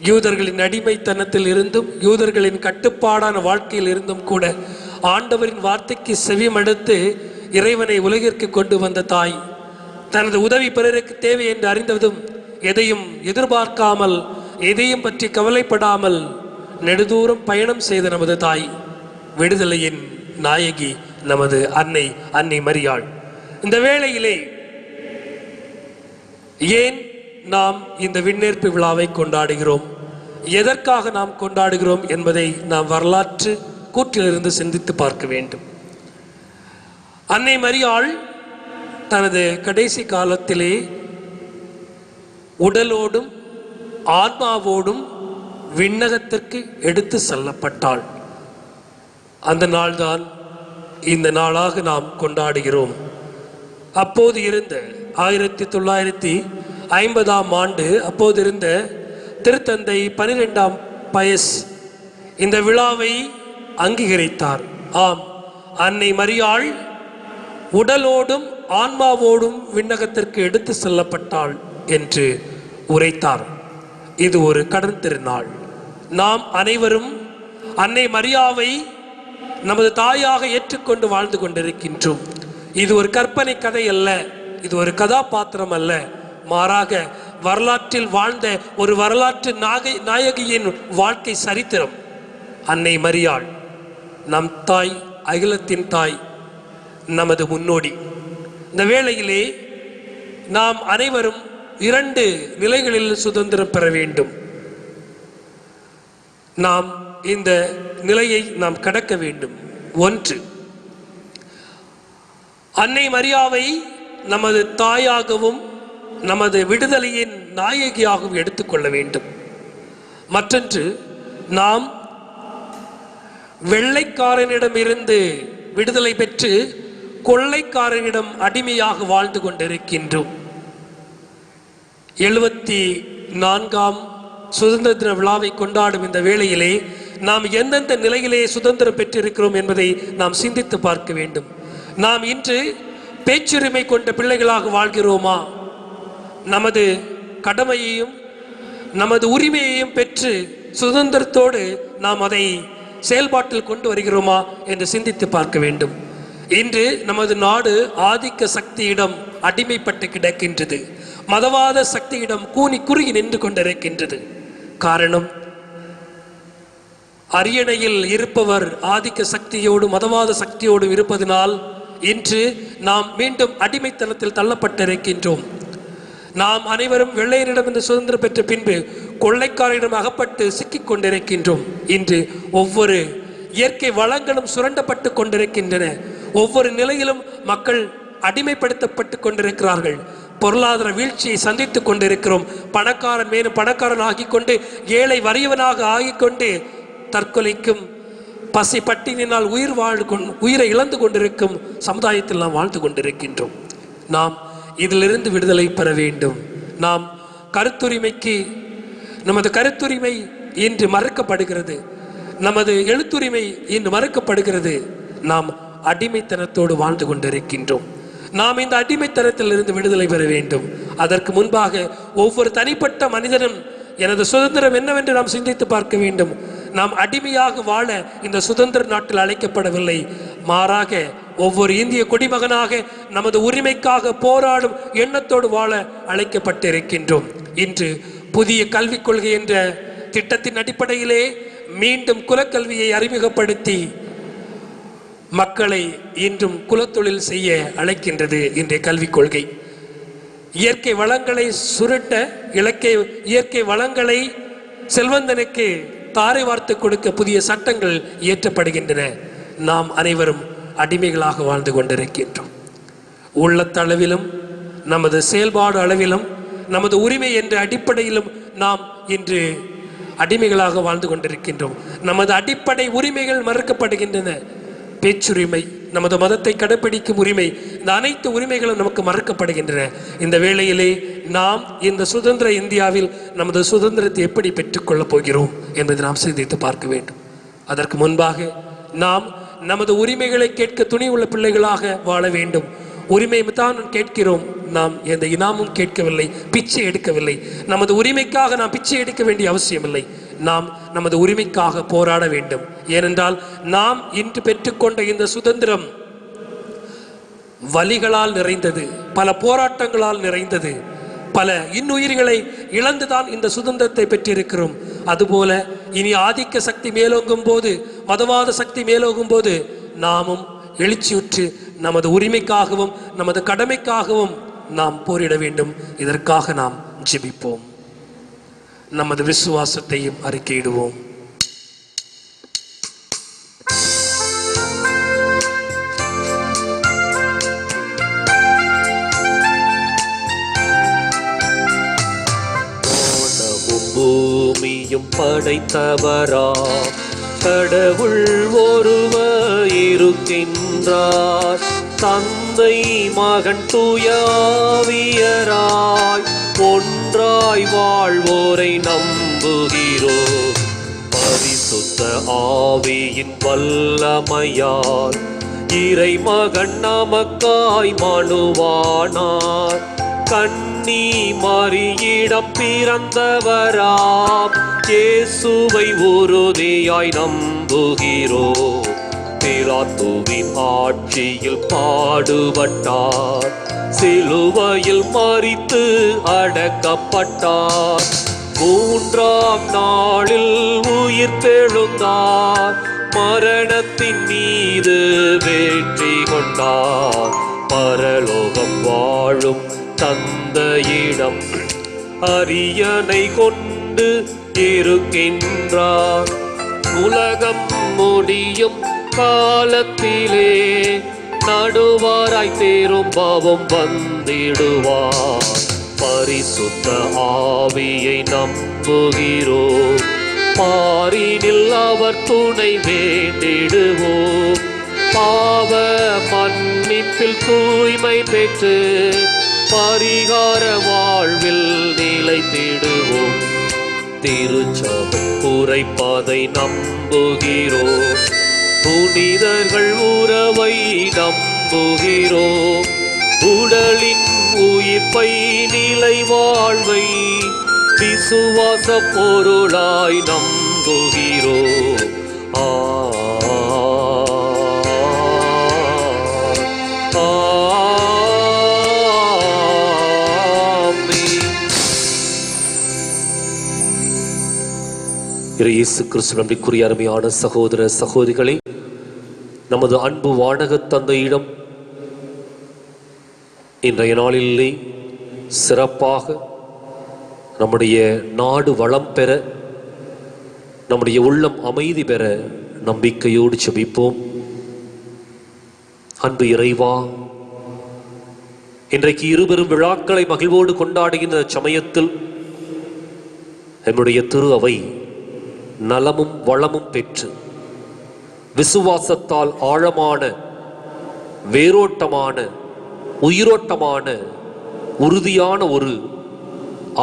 யூதர்களின் அடிமைத்தனத்தில் இருந்தும் யூதர்களின் கட்டுப்பாடான வாழ்க்கையில் இருந்தும் கூட ஆண்டவரின் வார்த்தைக்கு செவிமடுத்து இறைவனை உலகிற்கு கொண்டு வந்த தாய், தனது உதவி பிறருக்கு தேவை என்று அறிந்ததும் எதையும் எதிர்பார்க்காமல் எதையும் பற்றி கவலைப்படாமல் நெடுதூரம் பயணம் செய்த நமது தாய், விடுதலையின் நாயகி நமது அன்னை மரியாள். இந்த வேளையிலே ஏன் நாம் இந்த விண்ணேற்பு விழாவை கொண்டாடுகிறோம், எதற்காக நாம் கொண்டாடுகிறோம் என்பதை நாம் வரலாற்று கூற்றிலிருந்து சிந்தித்து பார்க்க வேண்டும். அன்னை மரியாள் தனது கடைசி காலத்திலே உடலோடும் ஆன்மாவோடும் விண்ணகத்திற்கு எடுத்து செல்லப்பட்டாள். அந்த நாள்தான் இந்த நாளாக நாம் கொண்டாடுகிறோம். அப்போது இருந்த 1950ஆம் ஆண்டு அப்போது இருந்த திருத்தந்தை 12ஆம் பயஸ் இந்த விழாவை அங்கீகரித்தார். ஆம், அன்னை மரியாள் உடலோடும் ஆன்மாவோடும் விண்ணகத்திற்கு எடுத்து செல்லப்பட்டாள் என்று உரைத்தார். இது ஒரு கடன் திருநாள். நாம் அனைவரும் அன்னை மரியாவை நமது தாயாக ஏற்றுக்கொண்டு வாழ்ந்து கொண்டிருக்கின்றோம். இது ஒரு கற்பனை கதை அல்ல, இது ஒரு கதாபாத்திரம் அல்ல, மாறாக வரலாற்றில் வாழ்ந்த ஒரு வரலாற்று நாயகியின் வாழ்க்கை சரித்திரம். அன்னை மரியாள் நம் தாய், அகிலத்தின் தாய், நமது முன்னோடி. இந்த வேளையிலே நாம் அனைவரும் 2 நிலைகளில் சுதந்திரம் பெற வேண்டும். நாம் இந்த நிலையை நாம் கடக்க வேண்டும். 1, அன்னை மரியாவை நமது தாயாகவும் நமது விடுதலையின் நாயகியாகவும் எடுத்துக்கொள்ள வேண்டும். மற்றொன்று, நாம் வெள்ளைக்காரனிடமிருந்து விடுதலை பெற்று கொள்ளைக்காரனிடம் அடிமையாக வாழ்ந்து கொண்டிருக்கின்றோம். 74ஆம் சுதந்திர தின விழாவை கொண்டாடும் இந்த வேளையிலே நாம் எந்தெந்த நிலையிலே சுதந்திரம் பெற்றிருக்கிறோம் என்பதை நாம் சிந்தித்து பார்க்க வேண்டும். நாம் இன்று பேச்சுரிமை கொண்ட பிள்ளைகளாக வாழ்கிறோமா? நமது கடமையையும் நமது உரிமையையும் பெற்று சுதந்திரத்தோடு நாம் அதை செயல்பாட்டில் கொண்டு வருகிறோமா என்று சிந்தித்து பார்க்க வேண்டும். இன்று நமது நாடு ஆதிக்க சக்தியிடம் அடிமைப்பட்டு கிடக்கின்றது. மதவாத சக்தியிடம் கூனி குறுகி நின்று கொண்டிருக்கின்றது. காரணம், அரியணையில் இருப்பவர் ஆதிக்க சக்தியோடு மதவாத சக்தியோடு இருப்பதனால் இன்று நாம் மீண்டும் அடிமைத்தனத்தில் தள்ளப்பட்டிருக்கின்றோம். நாம் அனைவரும் வெள்ளையரிடமிருந்து சுதந்திரம் பெற்ற பின்பு கொள்ளைக்காரரிடம் அகப்பட்டு சிக்கிக் கொண்டிருக்கின்றோம். இன்று ஒவ்வொரு இயற்கை வளங்களும் சுரண்டப்பட்டு கொண்டிருக்கின்றன. ஒவ்வொரு நிலையிலும் மக்கள் அடிமைப்படுத்தப்பட்டு கொண்டிருக்கிறார்கள். பொருளாதார வீழ்ச்சியை சந்தித்துக் கொண்டிருக்கிறோம். பணக்காரன் மேலும் பணக்காரன் ஆகிக்கொண்டு ஏழை வறியவனாக ஆகிக்கொண்டு தற்கொலைக்கும் பசி பட்டினினால் உயிரை இழந்து கொண்டிருக்கும் சமுதாயத்தில் நாம் வாழ்ந்து கொண்டிருக்கின்றோம். நாம் இதிலிருந்து விடுதலை பெற வேண்டும். நாம் கருத்துரிமைக்கு, நமது கருத்துரிமை இன்று மறுக்கப்படுகிறது, நமது எழுத்துரிமை இன்று மறுக்கப்படுகிறது. நாம் அடிமைத்தனத்தோடு வாழ்ந்து கொண்டிருக்கின்றோம். நாம் இந்த அடிமைத்தனத்தில் இருந்து விடுதலை பெற வேண்டும். அதற்கு முன்பாக ஒவ்வொரு தனிப்பட்ட மனிதனும் எனது சுதந்திரம் என்னவென்று நாம் சிந்தித்து பார்க்க வேண்டும். நாம் அடிமையாக வாழ இந்த சுதந்திர நாட்டில் அழைக்கப்படவில்லை. மாறாக ஒவ்வொரு இந்திய குடிமகனாக நமது உரிமைக்காக போராடும் எண்ணத்தோடு வாழ அழைக்கப்பட்டிருக்கின்றோம். இன்று புதிய கல்விக் கொள்கை என்ற திட்டத்தின் அடிப்படையிலே மீண்டும் குலக்கல்வியை அறிமுகப்படுத்தி மக்களை இன்றும் குலத்தொழில் செய்ய அழைக்கின்றது இன்றைய கல்விக் கொள்கை. இயற்கை வளங்களை சுருட்ட இயற்கை வளங்களை செல்வந்தனுக்கு தாரை வார்த்து கொடுக்க புதிய சட்டங்கள் இயற்றப்படுகின்றன. நாம் அனைவரும் அடிமைகளாக வாழ்ந்து கொண்டிருக்கின்றோம். உள்ளத்தளவிலும் நமது செயல்பாடு அளவிலும் நமது உரிமை என்ற அடிப்படையிலும் நாம் இன்று அடிமைகளாக வாழ்ந்து கொண்டிருக்கின்றோம். நமது அடிப்படை உரிமைகள் மறுக்கப்படுகின்றன. பேச்சுரிமை, நமது மதத்தை கடைப்பிடிக்கும் உரிமை, இந்த அனைத்து உரிமைகளும் நமக்கு மறுக்கப்படுகின்றன. இந்த வேளையிலே நாம் இந்த சுதந்திர இந்தியாவில் நமது சுதந்திரத்தை எப்படி பெற்றுக்கொள்ளப் போகிறோம் என்பதை நாம் சிந்தித்து பார்க்க வேண்டும். அதற்கு முன்பாக நாம் நமது உரிமைகளை கேட்க துணி உள்ள பிள்ளைகளாக வாழ வேண்டும். உரிமை தான் கேட்கிறோம், நாம் எந்த இனாமும் கேட்கவில்லை, பிச்சை எடுக்கவில்லை. நமது உரிமைக்காக நாம் பிச்சை எடுக்க வேண்டிய அவசியமில்லை. நாம் நமது உரிமைக்காக போராட வேண்டும். ஏனென்றால் நாம் இன்று பெற்றுக்கொண்ட இந்த சுதந்திரம் வலிகளால் நிறைந்தது, பல போராட்டங்களால் நிறைந்தது, பல இன்னுயிர்களை இழந்துதான் இந்த சுதந்திரத்தை பெற்றிருக்கிறோம். அதுபோல இனி ஆதிக்க சக்தி மேலோங்கும் போது, மதவாத சக்தி மேலோங்கும் போது நாமும் எழுச்சியுற்று நமது உரிமைக்காகவும் நமது கடமைக்காகவும் நாம் போரிட வேண்டும். இதற்காக நாம் ஜெபிப்போம். நமது விசுவாசத்தையும் அறிக்கையிடுவோம். பூமியும் படைத்தவரா கடவுள் ஒருவர் இருக்கின்றார். தந்தை மகன் தூயாவியராய் ஒன்றாய் வாழ்வோரை நம்புகிறோம். பரிசுத்த ஆவியின் வல்லமையால் இறைமகன் நமக்காய் மனுவானார். கன்னி மரியிடம் பிறந்தவராம் இயேசுவை உறுதியாய் நம்புகிறோம். பிலாத்துவின் ஆட்சியில் பாடுபட்டார், சிலுவையில் மரித்து அடக்கப்பட்டார். மூன்றாம் நாளில் உயிர்த்தெழுந்தார், மரணத்தின் மீது வெற்றி கொண்டார். பரலோகம் வாழும் தந்தையிடம் அரியணை கொண்டு இருக்கின்றார். உலகம் முடியும் காலத்திலே நடுவாராய் திரும்பவும் வந்திடுவார். பரிசுத்த ஆவியை நம்புகிறோம், பாரினில் அவர் துணை வேண்டிடுவோம். பாவ மன்னிப்பில் தூய்மை பெற்று பரிகார வாழ்வில் நிலைத்திடுவோம். திருச்சபை உரைப்பதை நம்புகிறோம், புனிதர்கள் உறவை நம்புகிறோம். உடலின் உயிர்ப்பை நிலை வாழ்வை விசுவாச பொருளாய் நம்புகிறோம். இயேசு கிறிஸ்து நம்பிக்குரிய அருமையான சகோதர சகோதரிகளே, நமது அன்பு வானக தந்தையிடம் இன்றைய நாளிலே சிறப்பாக நம்முடைய நாடு வளம் பெற, நம்முடைய உள்ளம் அமைதி பெற நம்பிக்கையோடு செபிப்போம். அன்பு இறைவா, இன்றைக்கு இருபெரும் விழாக்களை மகிழ்வோடு கொண்டாடுகின்ற சமயத்தில் நம்முடைய திரு அவை நலமும் வளமும் பெற்று விசுவாசத்தால் ஆழமான வேரோட்டமான உயிரோட்டமான உறுதியான ஒரு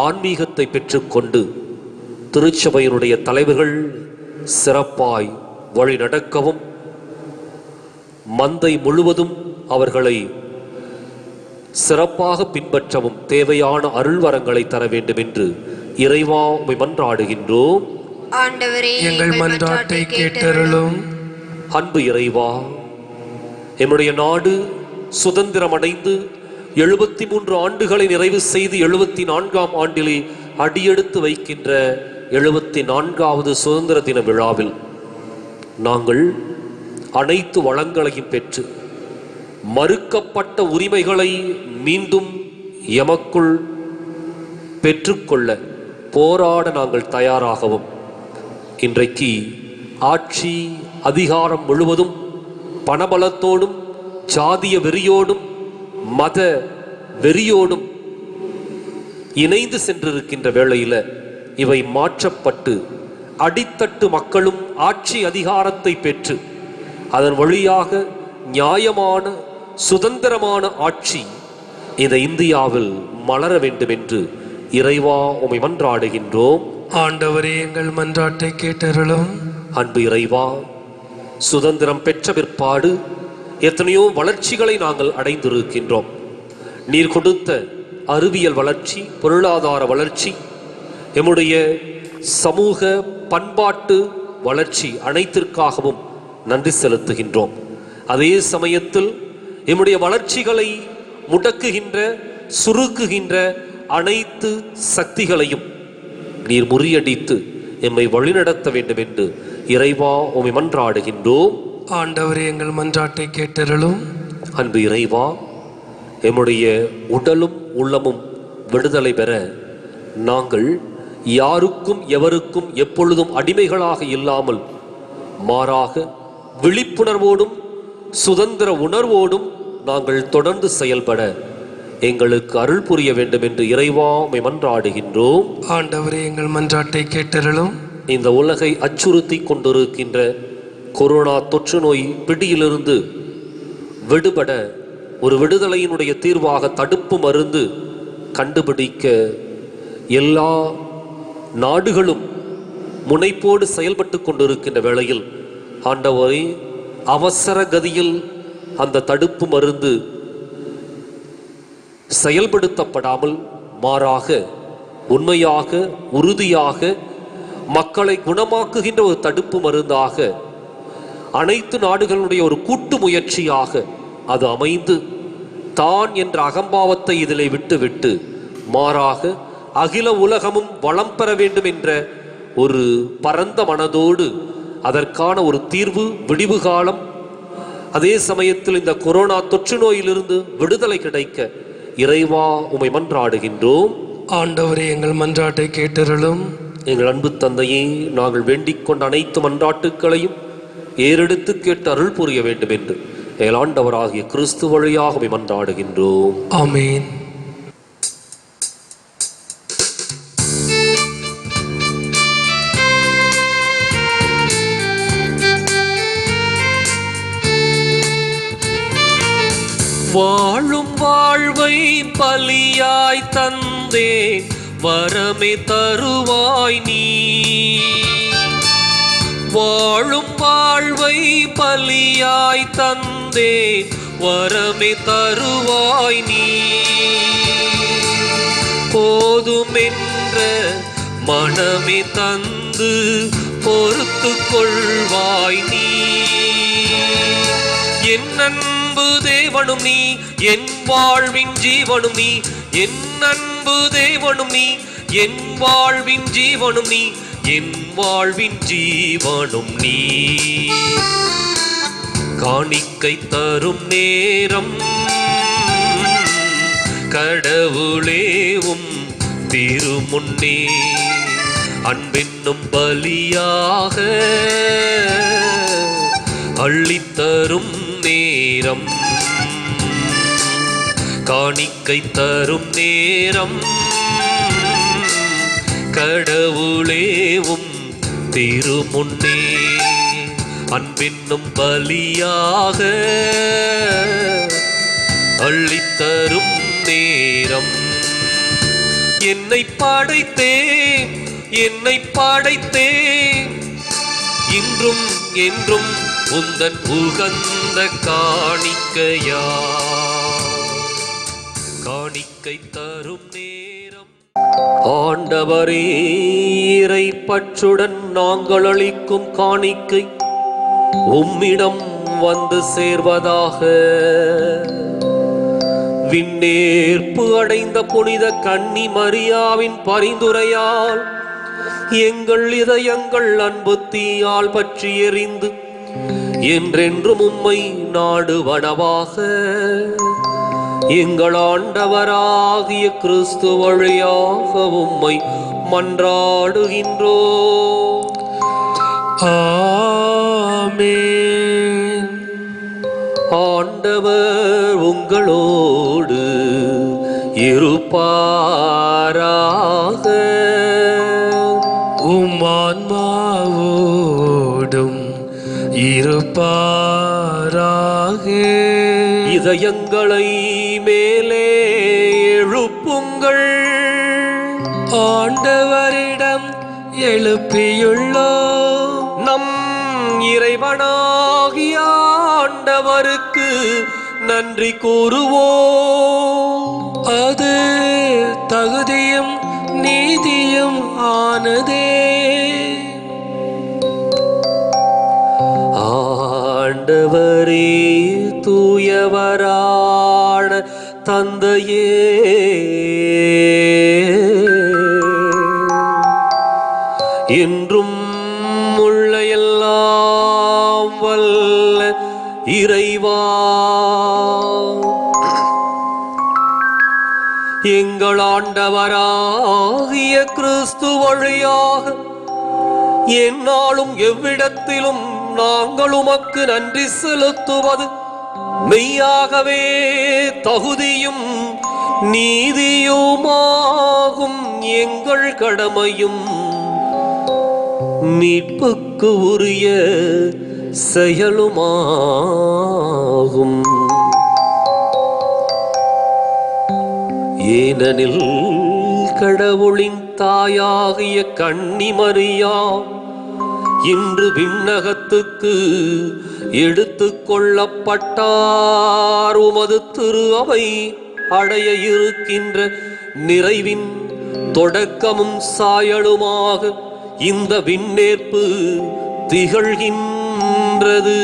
ஆன்மீகத்தை பெற்றுக்கொண்டு திருச்சபையினுடைய தலைவர்கள் சிறப்பாய் வழி நடக்கவும், மந்தை முழுவதும் அவர்களை சிறப்பாக பின்பற்றவும் தேவையான அருள்வரங்களை தர வேண்டும் என்று இறைவா உம்மை மன்றாடுகின்றோம். ஆண்டவரே, எங்கள் மன்றாட்டை கேட்டருளும். அன்பு இறைவா, எம்முடைய நாடு சுதந்திரம் அடைந்து 73 ஆண்டுகளை நிறைவு செய்து 74ஆம் ஆண்டிலே அடியெடுத்து வைக்கின்ற 74வது சுதந்திர தின விழாவில் நாங்கள் அனைத்து வளங்களையும் பெற்று மறுக்கப்பட்ட உரிமைகளை மீண்டும் எமக்குள் பெற்றுக்கொள்ள போராட நாங்கள் தயாராகவும், இன்றைக்கு ஆட்சி அதிகாரம் முழுவதும் பணபலத்தோடும் ஜாதிய வெறியோடும் மத வெறியோடும் இணைந்து சென்றிருக்கின்ற வேளையில இவை மாற்றப்பட்டு அடித்தட்டு மக்களும் ஆட்சி அதிகாரத்தை பெற்று அதன் வழியாக நியாயமான சுதந்திரமான ஆட்சி இந்த இந்தியாவில் மலர வேண்டும் என்று இறைவா உம்மை மன்றாடுகின்றோம். ஆண்டவரே, எங்கள் மன்றாட்டை கேட்டருளும். அன்பு இறைவா, சுதந்திரம் பெற்ற பிற்பாடு எத்தனையோ வளர்ச்சிகளை நாங்கள் அடைந்திருக்கின்றோம். நீர் கொடுத்த அறிவியல் வளர்ச்சி, பொருளாதார வளர்ச்சி, எம்முடைய சமூக பண்பாட்டு வளர்ச்சி அனைத்திற்காகவும் நன்றி செலுத்துகின்றோம். அதே சமயத்தில் எம்முடைய வளர்ச்சிகளை முடக்குகின்ற சுருக்குகின்ற அனைத்து சக்திகளையும் நீர் முறியடித்து எம்மை வழிநடத்த வேண்டும் என்று இறைவா உம்மை மன்றாடுகின்றோம். ஆண்டவரே, எங்கள் மன்றாட்டை கேட்டருளும். அன்பு இறைவா, எம்முடைய உடலும் உள்ளமும் விடுதலை பெற நாங்கள் யாருக்கும் எவருக்கும் எப்பொழுதும் அடிமைகளாக இல்லாமல் மாறாக விழிப்புணர்வோடும் சுதந்திர உணர்வோடும் நாங்கள் தொடர்ந்து செயல்பட எங்களுக்கு அருள் புரிய வேண்டும் என்று இறைவா உம்மை மன்றாடுகின்றோம். ஆண்டவரே, எங்கள் மன்றாட்டை கேட்டருளும். இந்த உலகை அச்சுறுத்தி கொண்டிருக்கின்ற கொரோனா தொற்று நோய் பிடியிலிருந்து விடுபட ஒரு விடுதலையினுடைய தீர்வாக தடுப்பு மருந்து கண்டுபிடிக்க எல்லா நாடுகளும் முனைப்போடு செயல்பட்டு கொண்டிருக்கின்ற வேளையில் ஆண்டவரே, அவசர கதியில் அந்த தடுப்பு மருந்து செயல்படுத்தப்படாமல் மாறாக உண்மையாக உறுதியாக மக்களை குணமாக்குகின்ற ஒரு தடுப்பு மருந்தாக அனைத்து நாடுகளுடைய ஒரு கூட்டு முயற்சியாக அது அமைந்து தான் என்ற அகம்பாவத்தை இதிலே விட்டுவிட்டு மாறாக அகில உலகமும் வளம் பெற வேண்டும் என்ற ஒரு பரந்த மனதோடு அதற்கான ஒரு தீர்வு விடிவு காலம், அதே சமயத்தில் இந்த கொரோனா தொற்று நோயிலிருந்து விடுதலை கிடைக்க இறைவா உம்மை மன்றாடுகின்றோம். ஆண்டவரே, எங்கள் மன்றாட்டை கேட்டருளும். எங்கள் அன்பு தந்தையே, நாங்கள் வேண்டிக் கொண்ட அனைத்து மன்றாட்டுக்களையும் ஏறெடுத்து கேட்டு அருள் புரிய வேண்டும் என்று எங்கள் ஆண்டவராகிய கிறிஸ்து வழியாக உம்மை மன்றாடுகின்றோம். ஆமீன். வாழும் வாழ்வை பலியாய் தந்தே வரமே தருவாய் நீ. வாழும் வாழ்வை பலியாய் தந்தே வரமே தருவாய் நீ. போதுமென்ற மனமே தந்து பொறுத்து கொள்வாய் நீ. என் அன்பு தேவனும் நீ, என் வாழ்வின் ஜீவனும் நீ. என் அன்பு தேவனும் நீ, என் வாழ்வின் ஜீவனும் நீ. என் வாழ்வின் ஜீவனும் நீ. காணிக்கை தரும் நேரம் கடவுளேவும் திருமுன்னே அன்பென்னும் பலியாக அள்ளித்தரும் நேரம். காணிக்கை தரும் நேரம் கடவுளேவும் திருமுன்னே அன்பென்னும் பலியாக அள்ளித்தரும் நேரம். என்னை படைத்தேன், என்னை படைத்தேன், இன்றும் என்றும் உந்தன் உகந்த காணிக்கையா. காணிக்கை தரும் நேரம். ஆண்டவரே, இறை பற்றுடன் நாங்கள் அளிக்கும் காணிக்கை உம்மிடம் வந்து சேர்வதாக. விண்ணேற்பு அடைந்த புனித கன்னி மரியாவின் பரிந்துரையால் எங்கள் இதயங்கள் அன்பு தீயால் பற்றி எரிந்து என்றென்றும் உம்மை நாடுவனவாக. எங்கள் ஆண்டவராகிய கிறிஸ்து வழியாக உம்மை மன்றாடுகின்றோம். ஆமென். ஆண்டவர் உங்களோடு இருப்பாராக. உம் ஆன்மாவோடும் இருப்பாராக. இதயங்களை மேலே எழுப்புங்கள். ஆண்டவரிடம் எழுப்பியுள்ளோம். நம் இறைவனாகிய ஆண்டவருக்கு நன்றி கூறுவோம். அது தகுதியும் நீதியும் ஆனதே. ஆண்டவரே, தூயவரான தந்தையே, என்றும் உள்ள எல்லாம் வல்ல இறைவா, எங்கள் ஆண்டவராகிய கிறிஸ்து வழியாக எந்நாளும் எவ்விடத்திலும் நாங்கள் உமக்கு நன்றி செலுத்துவது மெய்யாகவே தகுதியும் நீதியுமாகும் எங்கள் கடமையும் மீட்புக்கு உரிய செயலுமாகும். ஏனெனில் கடவுளின் தாயாகிய கன்னிமரியா இன்று விண்ணகத்துக்கு எடுத்துக் கொள்ளப்பட்டார். உமது திரு அவை அடைய இருக்கின்ற நிறைவின் தொடக்கமும் சாயலுமாக இந்த விண்ணேற்பு திகழ்கின்றது.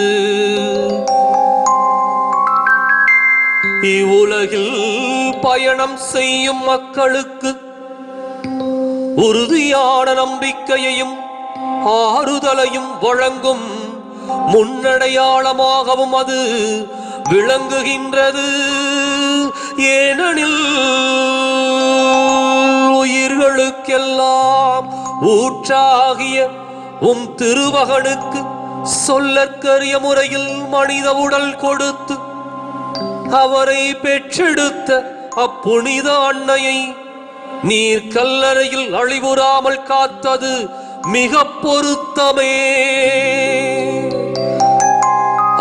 இவ்வுலகில் பயணம் செய்யும் மக்களுக்கு உறுதியான நம்பிக்கையையும் ஆறுதலையும் வழங்கும் முன்னடையாளமாகவும் அது விளங்குகின்றது. ஏனெனில் உயிர்களுக்கெல்லாம் ஊற்றாகிய உம் திருமகனுக்கு சொல்லற்கரிய முறையில் மனித உடல் கொடுத்து அவரை பெற்றெடுத்த அப்புனித அன்னையை நீர் கல்லறையில் அழிவுறாமல் காத்தது மிக பொருத்தமே.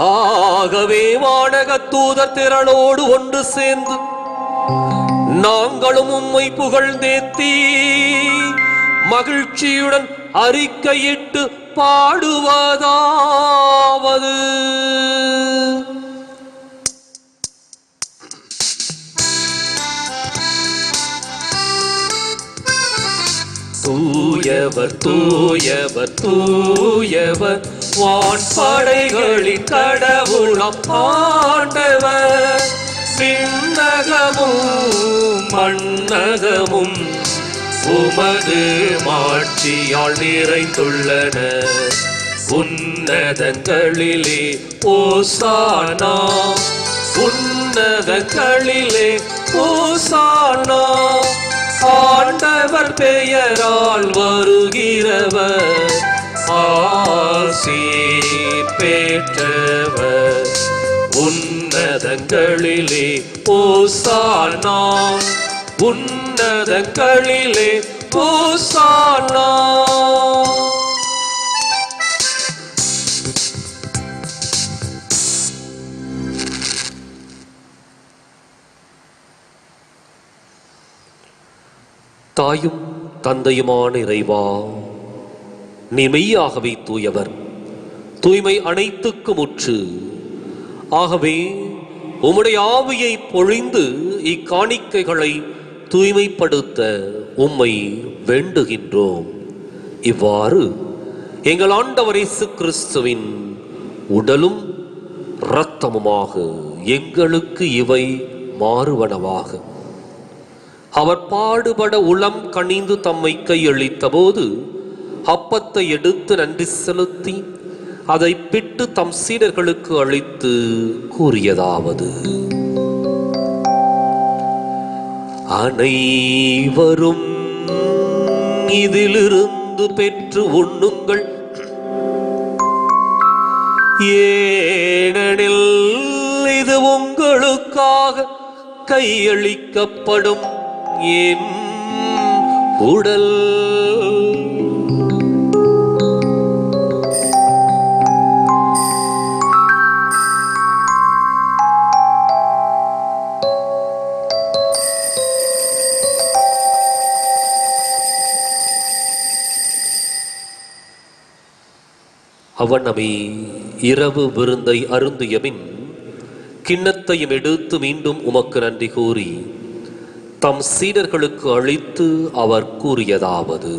ஆகவே வானக தூதர் திரளோடு ஒன்று சேர்ந்து நாங்களும் உம்மை புகழ்ந்தேத்தி மகிழ்ச்சியுடன் அறிக்கையிட்டு பாடுவதாவது: தூயவர் தூயவர் தூயவர் வான்படைகளின் கடவுளாம் ஆண்டவர். விண்ணகமும் மண்ணகமும் உமது மாட்சியால் நிறைந்துள்ளன. உன்னதங்களிலே ஓசானா, உன்னதங்களிலே ஓசானா. ஆண்டவர் பெயரால் வருகிறவர் ஆசி பெற்றவர். உன்னதங்களிலே ஓசானா, உன்னதங்களிலே ஓசானா. தாயும் தந்தையுமான இறைவா, நீ மெய்யாகவே தூயவர், தூய்மை அனைத்துக்கும் முற்று. ஆகவே உம்முடைய ஆவியை பொழிந்து இக்காணிக்கைகளை தூய்மைப்படுத்த உம்மை வேண்டுகின்றோம். இவ்வாறு எங்கள் ஆண்டவர் இயேசு கிறிஸ்துவின் உடலும் இரத்தமுமாக எங்களுக்கு இவை மாறுவனவாக. அவர் பாடுபட உளம் கனிந்து தம்மை கையளித்த போது அப்பத்தை எடுத்து நன்றி செலுத்தி அதை பிட்டு தம் சீடர்களுக்கு அளித்து கூறியதாவது: அனைவரும் இதிலிருந்து பெற்று உண்ணுங்கள். ஏனெனில் இது உங்களுக்காக கையளிக்கப்படும் என் உடல். அவனமே இரவு விருந்தை அருந்தியபின் கிண்ணத்தையும் எடுத்து மீண்டும் உமக்கு நன்றி கூறி தம் சீடர்களுக்கு அளித்து அவர் கூறியதாவது: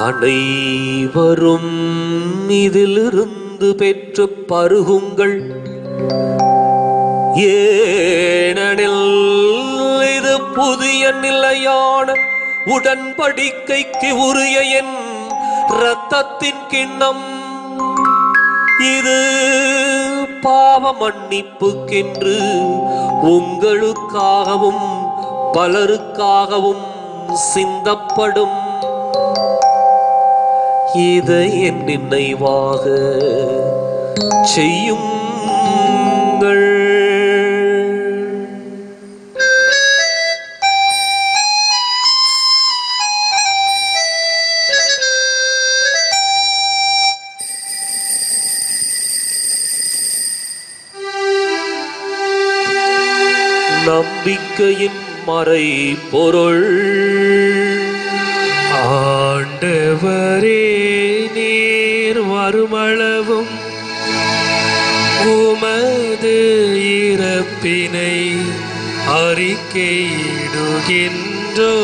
அனைவரும் இதிலிருந்து பெற்று பருகுங்கள். ஏனெனில் இது புதிய நிலையான உடன்படிக்கைக்கு உரிய என் இரத்தத்தின் கிண்ணம். இது பாவ மன்னிப்புக்கென்று உங்களுக்காகவும் பலருக்காகவும் சிந்தப்படும். இதை என் நினைவாக செய்யுங்கள். நம்பிக்கையின் மறை பொருள். ஆண்டவரே, நீர் வருமளவும் உமது இறப்பினை அறிக்கையிடுகின்றோ,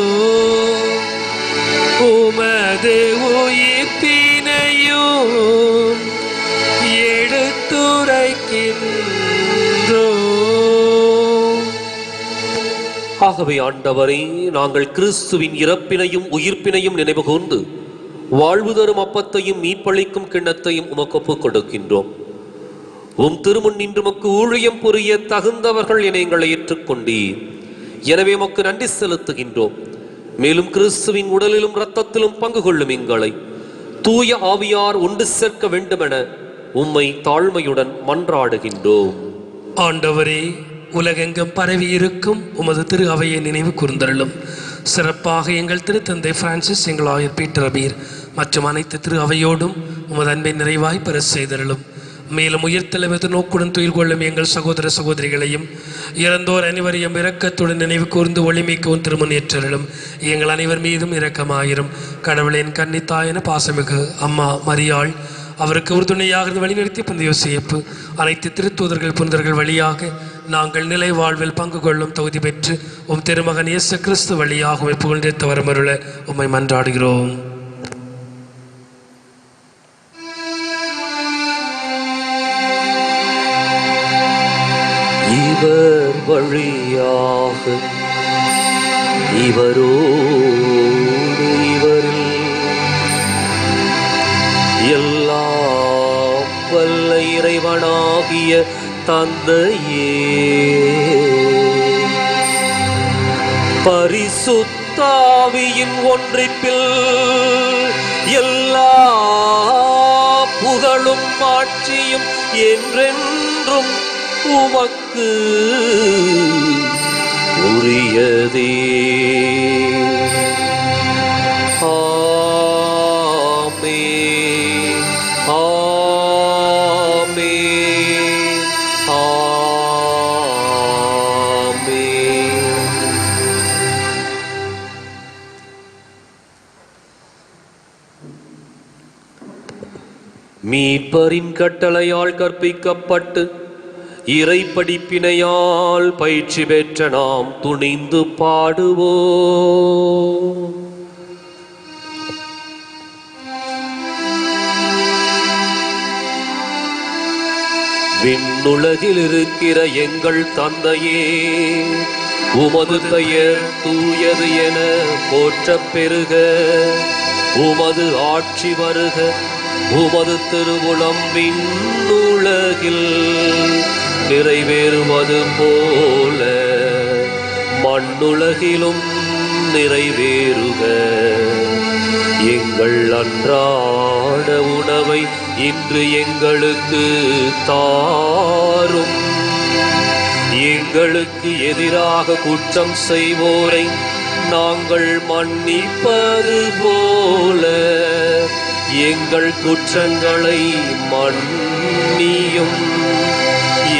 உமது உயிர்ப்பினையும் எடுத்துரைக்கின்றோ. ஆகவே ஆண்டவரே, நாங்கள் கிறிஸ்துவின் இறப்பினையும் உயிர்ப்பினையும் நினைவு கூர்ந்து வாழ்வு தரும் அப்பத்தையும் மீட்பளிக்கும் கிண்ணத்தையும் உமக்கு ஒப்புக் கொடுக்கின்றோம். உம் திருமுன் நின்று உமக்கு ஊழியம் புரிய தகுந்தவர்கள் என எங்களை ஏற்றுக்கொண்டீர். எனவே உமக்கு நன்றி செலுத்துகின்றோம். மேலும் கிறிஸ்துவின் உடலிலும் இரத்தத்திலும் பங்கு கொள்ளும் எங்களை தூய ஆவியார் ஒன்று சேர்க்க வேண்டுமென உம்மை தாழ்மையுடன் மன்றாடுகின்றோம். ஆண்டவரே, உலகெங்கும் பரவி இருக்கும் உமது திரு அவையை நினைவு கூர்ந்தருளும். சிறப்பாக எங்கள் திருத்தந்தை பிரான்சிஸ், எங்கள் ஆயர் பீட்டர் அபீர் மற்றும் அனைத்து திரு அவையோடும் உமது அன்பை நிறைவாய் பெற செய்தருளும். மேலும் உயிர்த்தெழுவது நோக்குடன் துயில் கொள்ளும் எங்கள் சகோதர சகோதரிகளையும் இறந்தோர் அனைவரையும் இரக்கத்துடன் நினைவு கூர்ந்து ஒளிமிக்கவும் திருமுன்னேற்றலும். எங்கள் அனைவர் மீதும் இரக்கமாயிரும். கடவுளின் கன்னித்தாயன பாசமிகு அம்மா மரியாள், அவருக்கு உறுதுணையாக வழிநிறுத்தி புனித யோசேப்பு, அனைத்து திருத்தூதர்கள் புனிதர்கள் வழியாக நாங்கள் நிலை வாழ்வில் பங்கு கொள்ளும் தகுதி பெற்று உம் திருமகன் இயேசு கிறிஸ்து வழியாக உம்மை புகழ்ந்தேத்த வரமருள உம்மை மன்றாடுகிறோம். இவர் வழியாக இவரோடு இவரில் எல்லாம் வல்ல இறைவனாகிய தந்தையே, பரிசுத்தாவியின் ஒன்றிப்பில் எல்லா புகழும் மாட்சியும் என்றென்றும் உமக்கு உரியதே. ஆமென், ஆமென், ஆமென். மீட்பரின் கட்டளையால் கற்பிக்கப்பட்டு இறை படிப்பினையால் பயிற்சி பெற்ற நாம் துணிந்து பாடுவோம். விண்ணுலகில் இருக்கிற எங்கள் தந்தையே, உமது பெயர் தூயது என போற்றப் பெறுக. உமது ஆட்சி வருக. உமது திருவுளம் விண்ணுலகில் நிறைவேறுவது போல மண்ணுலகிலும் நிறைவேறுக. எங்கள் அன்றாட உணவை இன்று எங்களுக்கு தாரும். எங்களுக்கு எதிராக குற்றம் செய்வோரை நாங்கள் மன்னிப்பது போல எங்கள் குற்றங்களை மன்னியும்.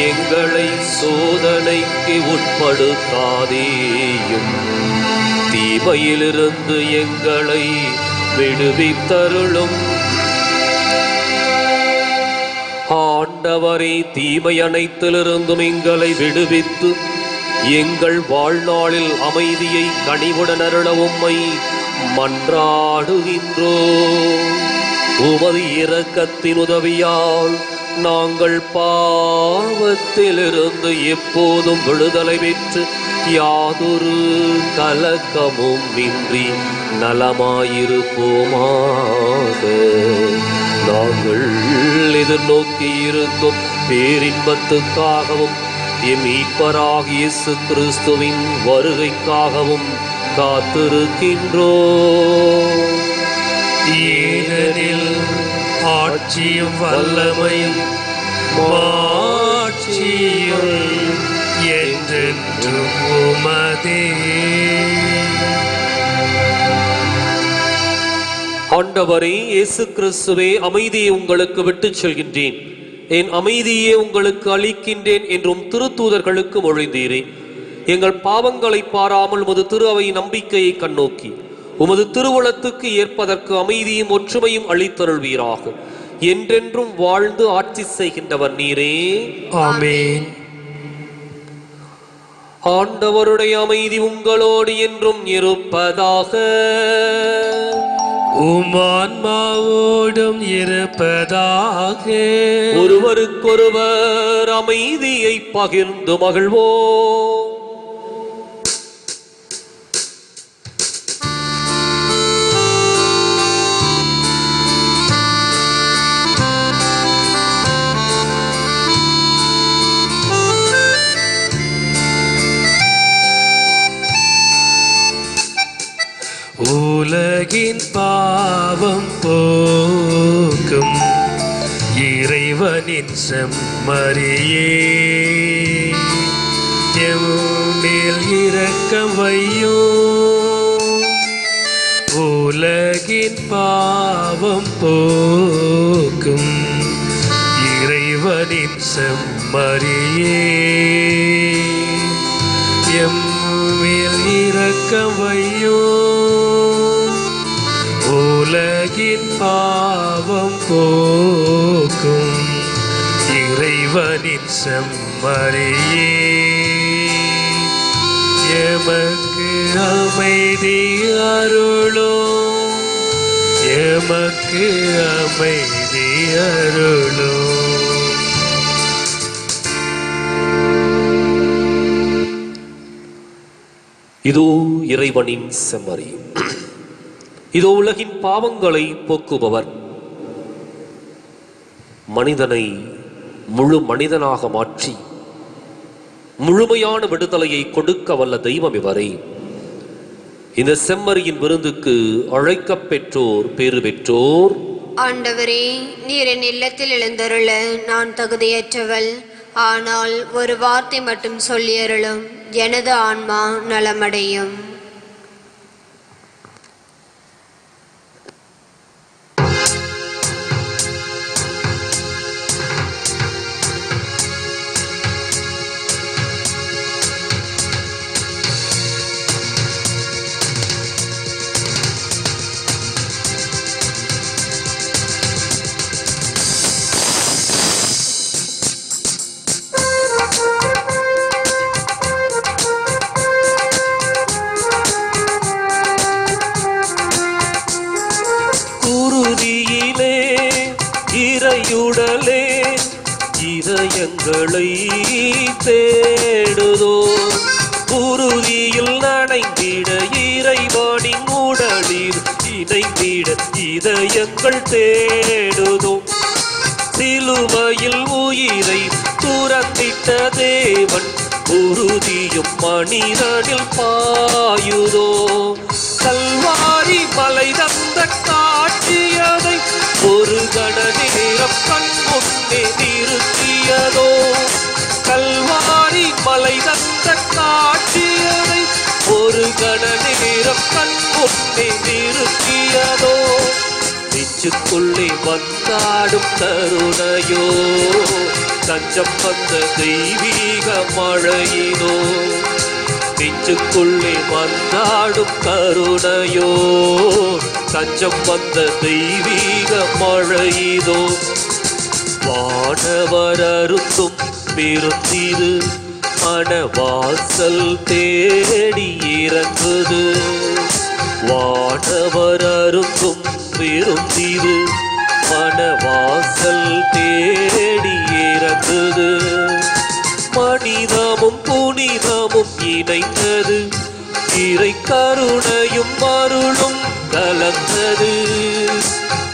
எங்களை சோதனைக்கு உட்படுத்தாதேயும், தீமையிலிருந்து எங்களை விடுவித்தருளும். ஆண்டவரே, தீமை அனைத்திலிருந்தும் எங்களை விடுவித்து எங்கள் வாழ்நாளில் அமைதியை கனிவுடன் அருள உம்மை மன்றாடுகின்றோம். உமது இரக்கத்தின் உதவியால் நாங்கள் பாவத்திலிருந்து எப்போதும் விடுதலை பெற்று யாதொரு கலக்கமும் இன்றி நலமாயிருப்போமாக. நாங்கள் எதிர்நோக்கி இருக்கும் பேரின்பத்துக்காகவும் எம் மீட்பராகிய இயேசு கிறிஸ்துவின் வருகைக்காகவும் காத்திருக்கின்றோம். ஏனெனில் ஆட்சியும் வல்லமையும் மாட்சியும் என்றென்றும் உமதே. ஆண்டவரே இயேசு கிறிஸ்துவே, அமைதியை உங்களுக்கு விட்டுச் செல்கின்றேன், என் அமைதியே உங்களுக்கு அளிக்கின்றேன் என்றும் திருத்தூதர்களுக்கு மொழிந்தீரே. எங்கள் பாவங்களை பாராமல் உமது திரு அவை நம்பிக்கையை கண்ணோக்கி உமது திருவுளத்துக்கு ஏற்பதற்கு அமைதியும் ஒற்றுமையும் அளித்தருள்வீராக. என்றென்றும் வாழ்ந்து ஆட்சி செய்கின்றவர் நீரே. ஆமென். ஆண்டவருடைய அமைதி உங்களோடு என்றும் இருப்பதாக. உமான்மாவோடும் இருப்பதாக. ஒருவருக்கொருவர் அமைதியை பகிர்ந்து மகிழ்வோம். உலகின் பாவம் போக்கும் இறைவனின் செம்மறியே, எம்மேல் இரக்கம் வையும். உலகின் பாவம் போக்கும் இறைவனின் செம்மறியே, எம்மேல் இரக்கம் வையும். உலகின் பாவம் போக்கும் இறைவனின் செம்மறியே, எமக்கு அமைதி அருளும், எமக்கு அமைதி அருளும். இதோ இறைவனின் செம்மறி, இதோ உலகின் பாவங்களை போக்குபவர். மனிதனை முழு மனிதனாக மாற்றி முழுமையான விடுதலையை கொடுக்க வல்ல தெய்வம் இவரே. இந்த செம்மறியின் விருந்துக்கு அழைக்கப் பெற்றோர் பேறு பெற்றோர். ஆண்டவரே, நீர் என் இல்லத்தில் எழுந்தருள நான் தகுதியற்றவள். ஆனால் ஒரு வார்த்தை மட்டும் சொல்லியருளும், எனது ஆன்மா நலமடையும். இறையுடலே இதயங்களை தேடுதோ, உறுதியில் நனைந்திட இறைவனின் உடலில் இணைந்திட இதயங்கள் தேடுதோ. சிலுவையில் உயிரை துறந்திட்ட தேவன் உறுதியும் மனிதனில் பாயுதோ. கல்வாரி மலை தந்த காட்சியதை ஒரு கண நேரம் கண் முன்னே நிறுத்தியதோ. கல்வாரி மலை தந்த காட்சியதை ஒரு கண நேரம் கண் முன்னே நிறுத்தியதோ. நெஞ்சுக்குள்ளே வந்தாடும் கருணையோ, தஞ்சம் வந்த தெய்வீக மழையினோ. நெஞ்சுக்குள்ளே வந்தாடும் கருணையோ, தஞ்சம் வந்த தெய்வீக மழையினோ. வானவர் அருந்தும் பெருந்திரு மணவாசல் தேடி இறங்குது. வானவர் அருந்தும் பெருந்திரு மணவாசல் தேடி இறங்குது. மனிதமும் புனிதமும் இணைந்தது, இறை கருணையும் அருளும் கலந்தது.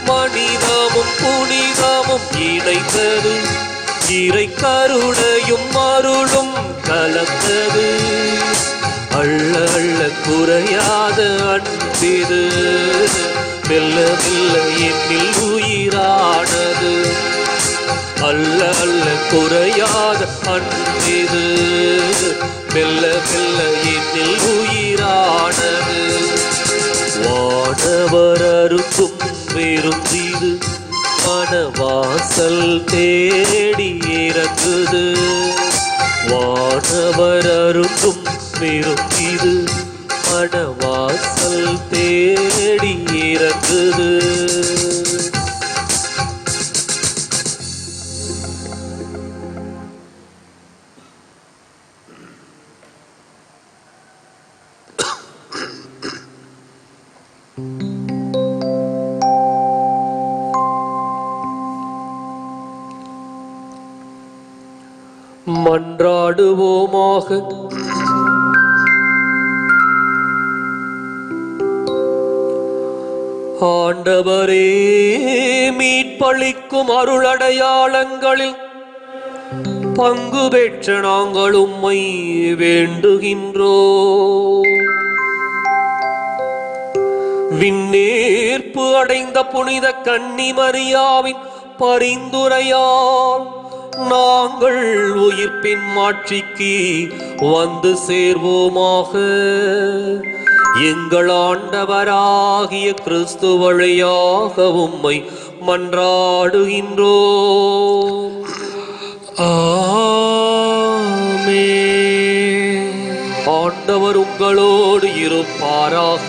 மனிதமும் புனிதமும் இணைந்தது, இறை கருணையும் அருளும் கலந்தது, அள்ள அள்ள குறையாத அன்பிது, மெல்ல மெல்ல என்னில் உயிரானது, அள்ள அள்ள குறையாத அன்பிது, மெல்ல மெல்ல என்னில் உயிரானது. வானவர் அருந்தும் பெருந்திது, மனவாசல் தேடி இறங்குது, வானவர் அருந்தும் பெருந்திது, மனவாசல் தேடி இறங்குது. மன்றாடுவோமாக. ஆண்டவரே, மீட்பளிக்கும் அருளடையாளங்களில் பங்கு பெற்ற நாங்கள் உம்மை வேண்டுகின்றோம். விண்ணேற்பு அடைந்த புனித கன்னி மரியாவின் பரிந்துரையால் நாங்கள் உயிர்ப்பின் மாட்சிக்கு வந்து சேர்வோமாக. எங்கள் ஆண்டவராகிய கிறிஸ்து வழியாக உம்மை மன்றாடுகின்றோம். ஆமென். ஆண்டவர் உங்களோடு இருப்பாராக.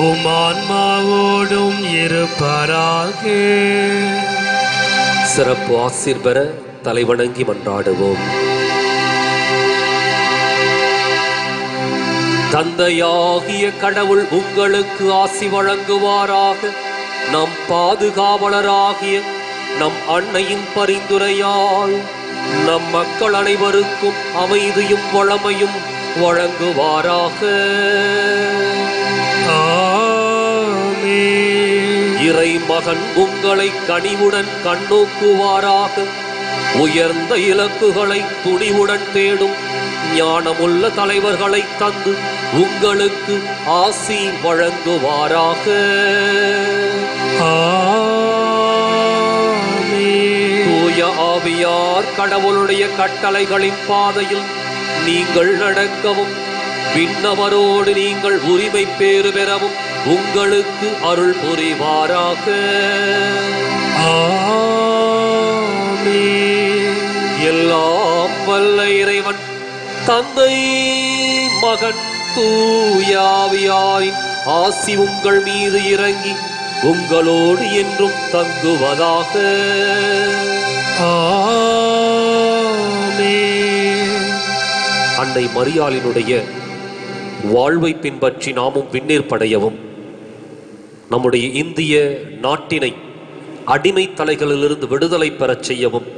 உம் ஆன்மாவோடும் இருப்பாராக. சிறப்பு ஆசீர் பெற தலைவணங்கி மன்றாடுவோம். தந்தையாகிய கடவுள் உங்களுக்கு ஆசி வழங்குவாராக. நம் பாதுகாவலராகிய நம் அன்னையின் பரிந்துரையால் நம் மக்கள் அனைவருக்கும் அமைதியும் வளமையும் வழங்குவாராக. இறை மகன் உங்களை கனிவுடன் கண்ணோக்குவாராக. உயர்ந்த இலக்குகளை துணிவுடன் தேடும் ஞானமுள்ள தலைவர்களை தந்து உங்களுக்கு ஆசி வழங்குவாராக. தூய ஆவியார் கடவுளுடைய கட்டளைகளின் பாதையில் நீங்கள் நடக்கவும் விண்ணவரோடு நீங்கள் உரிமை பேறு பெறவும் உங்களுக்கு அருள் புரிவாராக. எல்லாம் வல்ல இறைவன் தந்தை மகன் தூய ஆவியாரின் ஆசி உங்கள் மீது இறங்கி உங்களோடு என்றும் தங்குவதாக. அன்னை மரியாளினுடைய வாழ்வை பின்பற்றி நாமும் விண்ணேற்படையவும் நம்முடைய இந்திய நாட்டினை அடிமை தலைகளிலிருந்து விடுதலை பெறச் செய்யவும்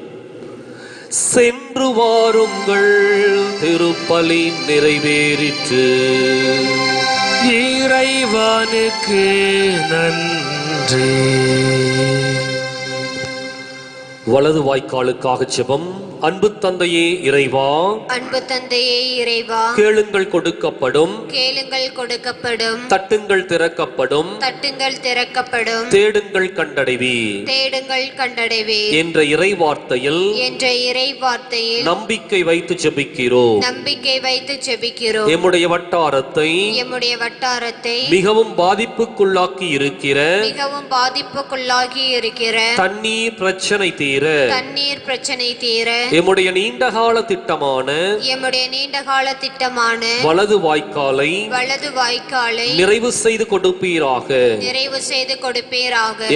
சென்று வாருங்கள், திருப்பலி நிறைவேறிற்று. இறைவனுக்கு நன்றி. வலது வாய்க்காலுக்காக ஜெபம். அன்பு தந்தையே இறைவா, அன்பு தந்தையே இறைவா, கேளுங்கள் கொடுக்கப்படும், கேளுங்கள் கொடுக்கப்படும், தட்டுங்கள் திறக்கப்படும், தட்டுங்கள் திறக்கப்படும், தேடுங்கள் கண்டடைவி தேடுங்கள் கண்டடைவே என்ற இறை வார்த்தையில் நம்பிக்கை வைத்து ஜெபிக்கிறோம். நம்பிக்கை வைத்து ஜெபிக்கிறோம். எம்முடைய வட்டாரத்தை மிகவும் பாதிப்புக்குள்ளாக்கி இருக்கிற தண்ணீர் பிரச்சனை தீர எம்முடைய நீண்டகால திட்டமான வலது வாய்க்காலை நிறைவு செய்து கொடுப்பீராக.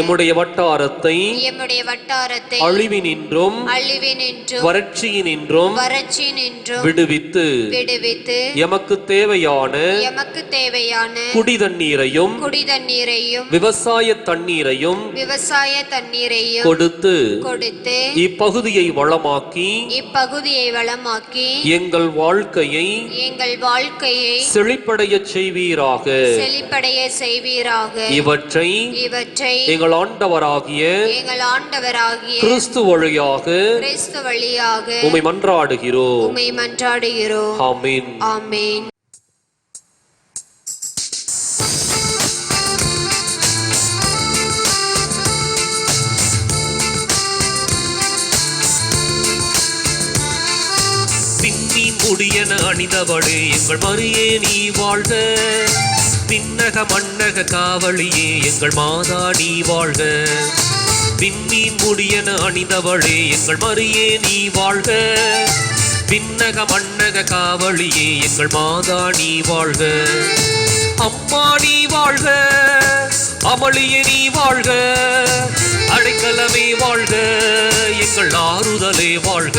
எம்முடைய வட்டாரத்தை அழிவினின்றும் வறட்சியினின்றும் விடுவித்து எமக்கு தேவையான குடி தண்ணீரையும் விவசாய தண்ணீரையும் கொடுத்து இப்பகுதியை வளமாக்கி இப்பகுதியை வளமாக்கி எங்கள் வாழ்க்கையை செழிப்படையச் செய்வீராக. இவற்றை எங்கள் ஆண்டவராகிய கிறிஸ்து வழியாக உம்மை மன்றாடுகிறோம். ஆமென். ஆமென். விண்மீன் முடியென அணிந்தவளே எங்கள் மரியே நீ வாழ்க. விண்ணக மண்ணக காவலியே எங்கள் மாதா நீ வாழ்க. விண்மீன் முடியென அணிந்தவளே எங்கள் மரியே நீ வாழ்க. விண்ணக மண்ணக காவலியே எங்கள் மாதா நீ வாழ்க. அம்மா நீ வாழ்க, அமளியே நீ வாழ்க. அடைக்கலமே வாழ்க, எங்கள் ஆறுதலே வாழ்க.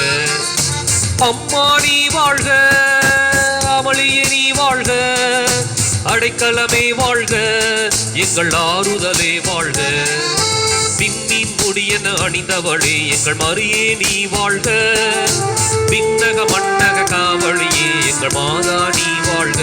அம்மா நீ வாழ்க, அமளியே நீ வாழ்க. அடைக்கலமே வாழ்க, எங்கள் ஆறுதலே வாழ்க. விண்மீன் முடியென அணிந்தவளே எங்கள் மரியே நீ வாழ்க. விண்ணக மண்ணக காவலியே எங்கள் மாதா நீ வாழ்க.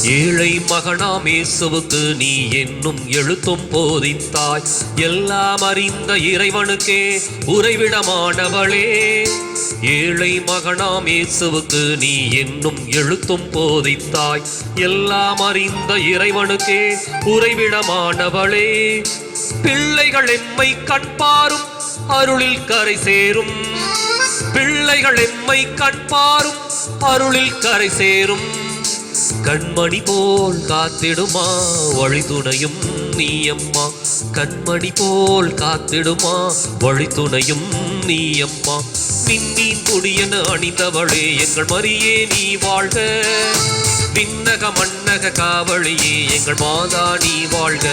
ஏழை மகனாம் இயேசுவுக்கு நீ என்னும் எழுத்தும் போதித்தாய். எல்லாம் அறிந்த இறைவனுக்கே உறைவிடமானவளே. ஏழை மகனாம் இயேசுவுக்கு நீ என்னும் எழுத்தும் போதித்தாய். எல்லாம் அறிந்த இறைவனுக்கே உறைவிடமானவளே. பிள்ளைகள் எம்மை கண்பாரும் அருளில் கரை சேரும். பிள்ளைகள் எம்மை கண்பாரும் அருளில் கரை சேரும். கண்மணி போல் காத்திடுமா வழித்துணையும் நீ அம்மா. கண்மணி போல் காத்திடுமா வழித்துணையும் நீ அம்மா. விண்மீன் கொடியென அணிந்தவளே எங்கள் மரியே நீ வாழ்க. விண்ணக மண்ணக காவலியே எங்கள் மாதா நீ வாழ்க.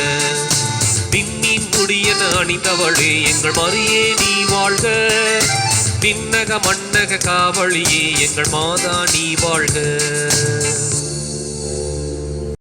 விண்மீன் கொடியென அணிந்தவளே எங்கள் மரியே நீ வாழ்க. விண்ணக மண்ணக காவலியே எங்கள் மாதா நீ வாழ்க.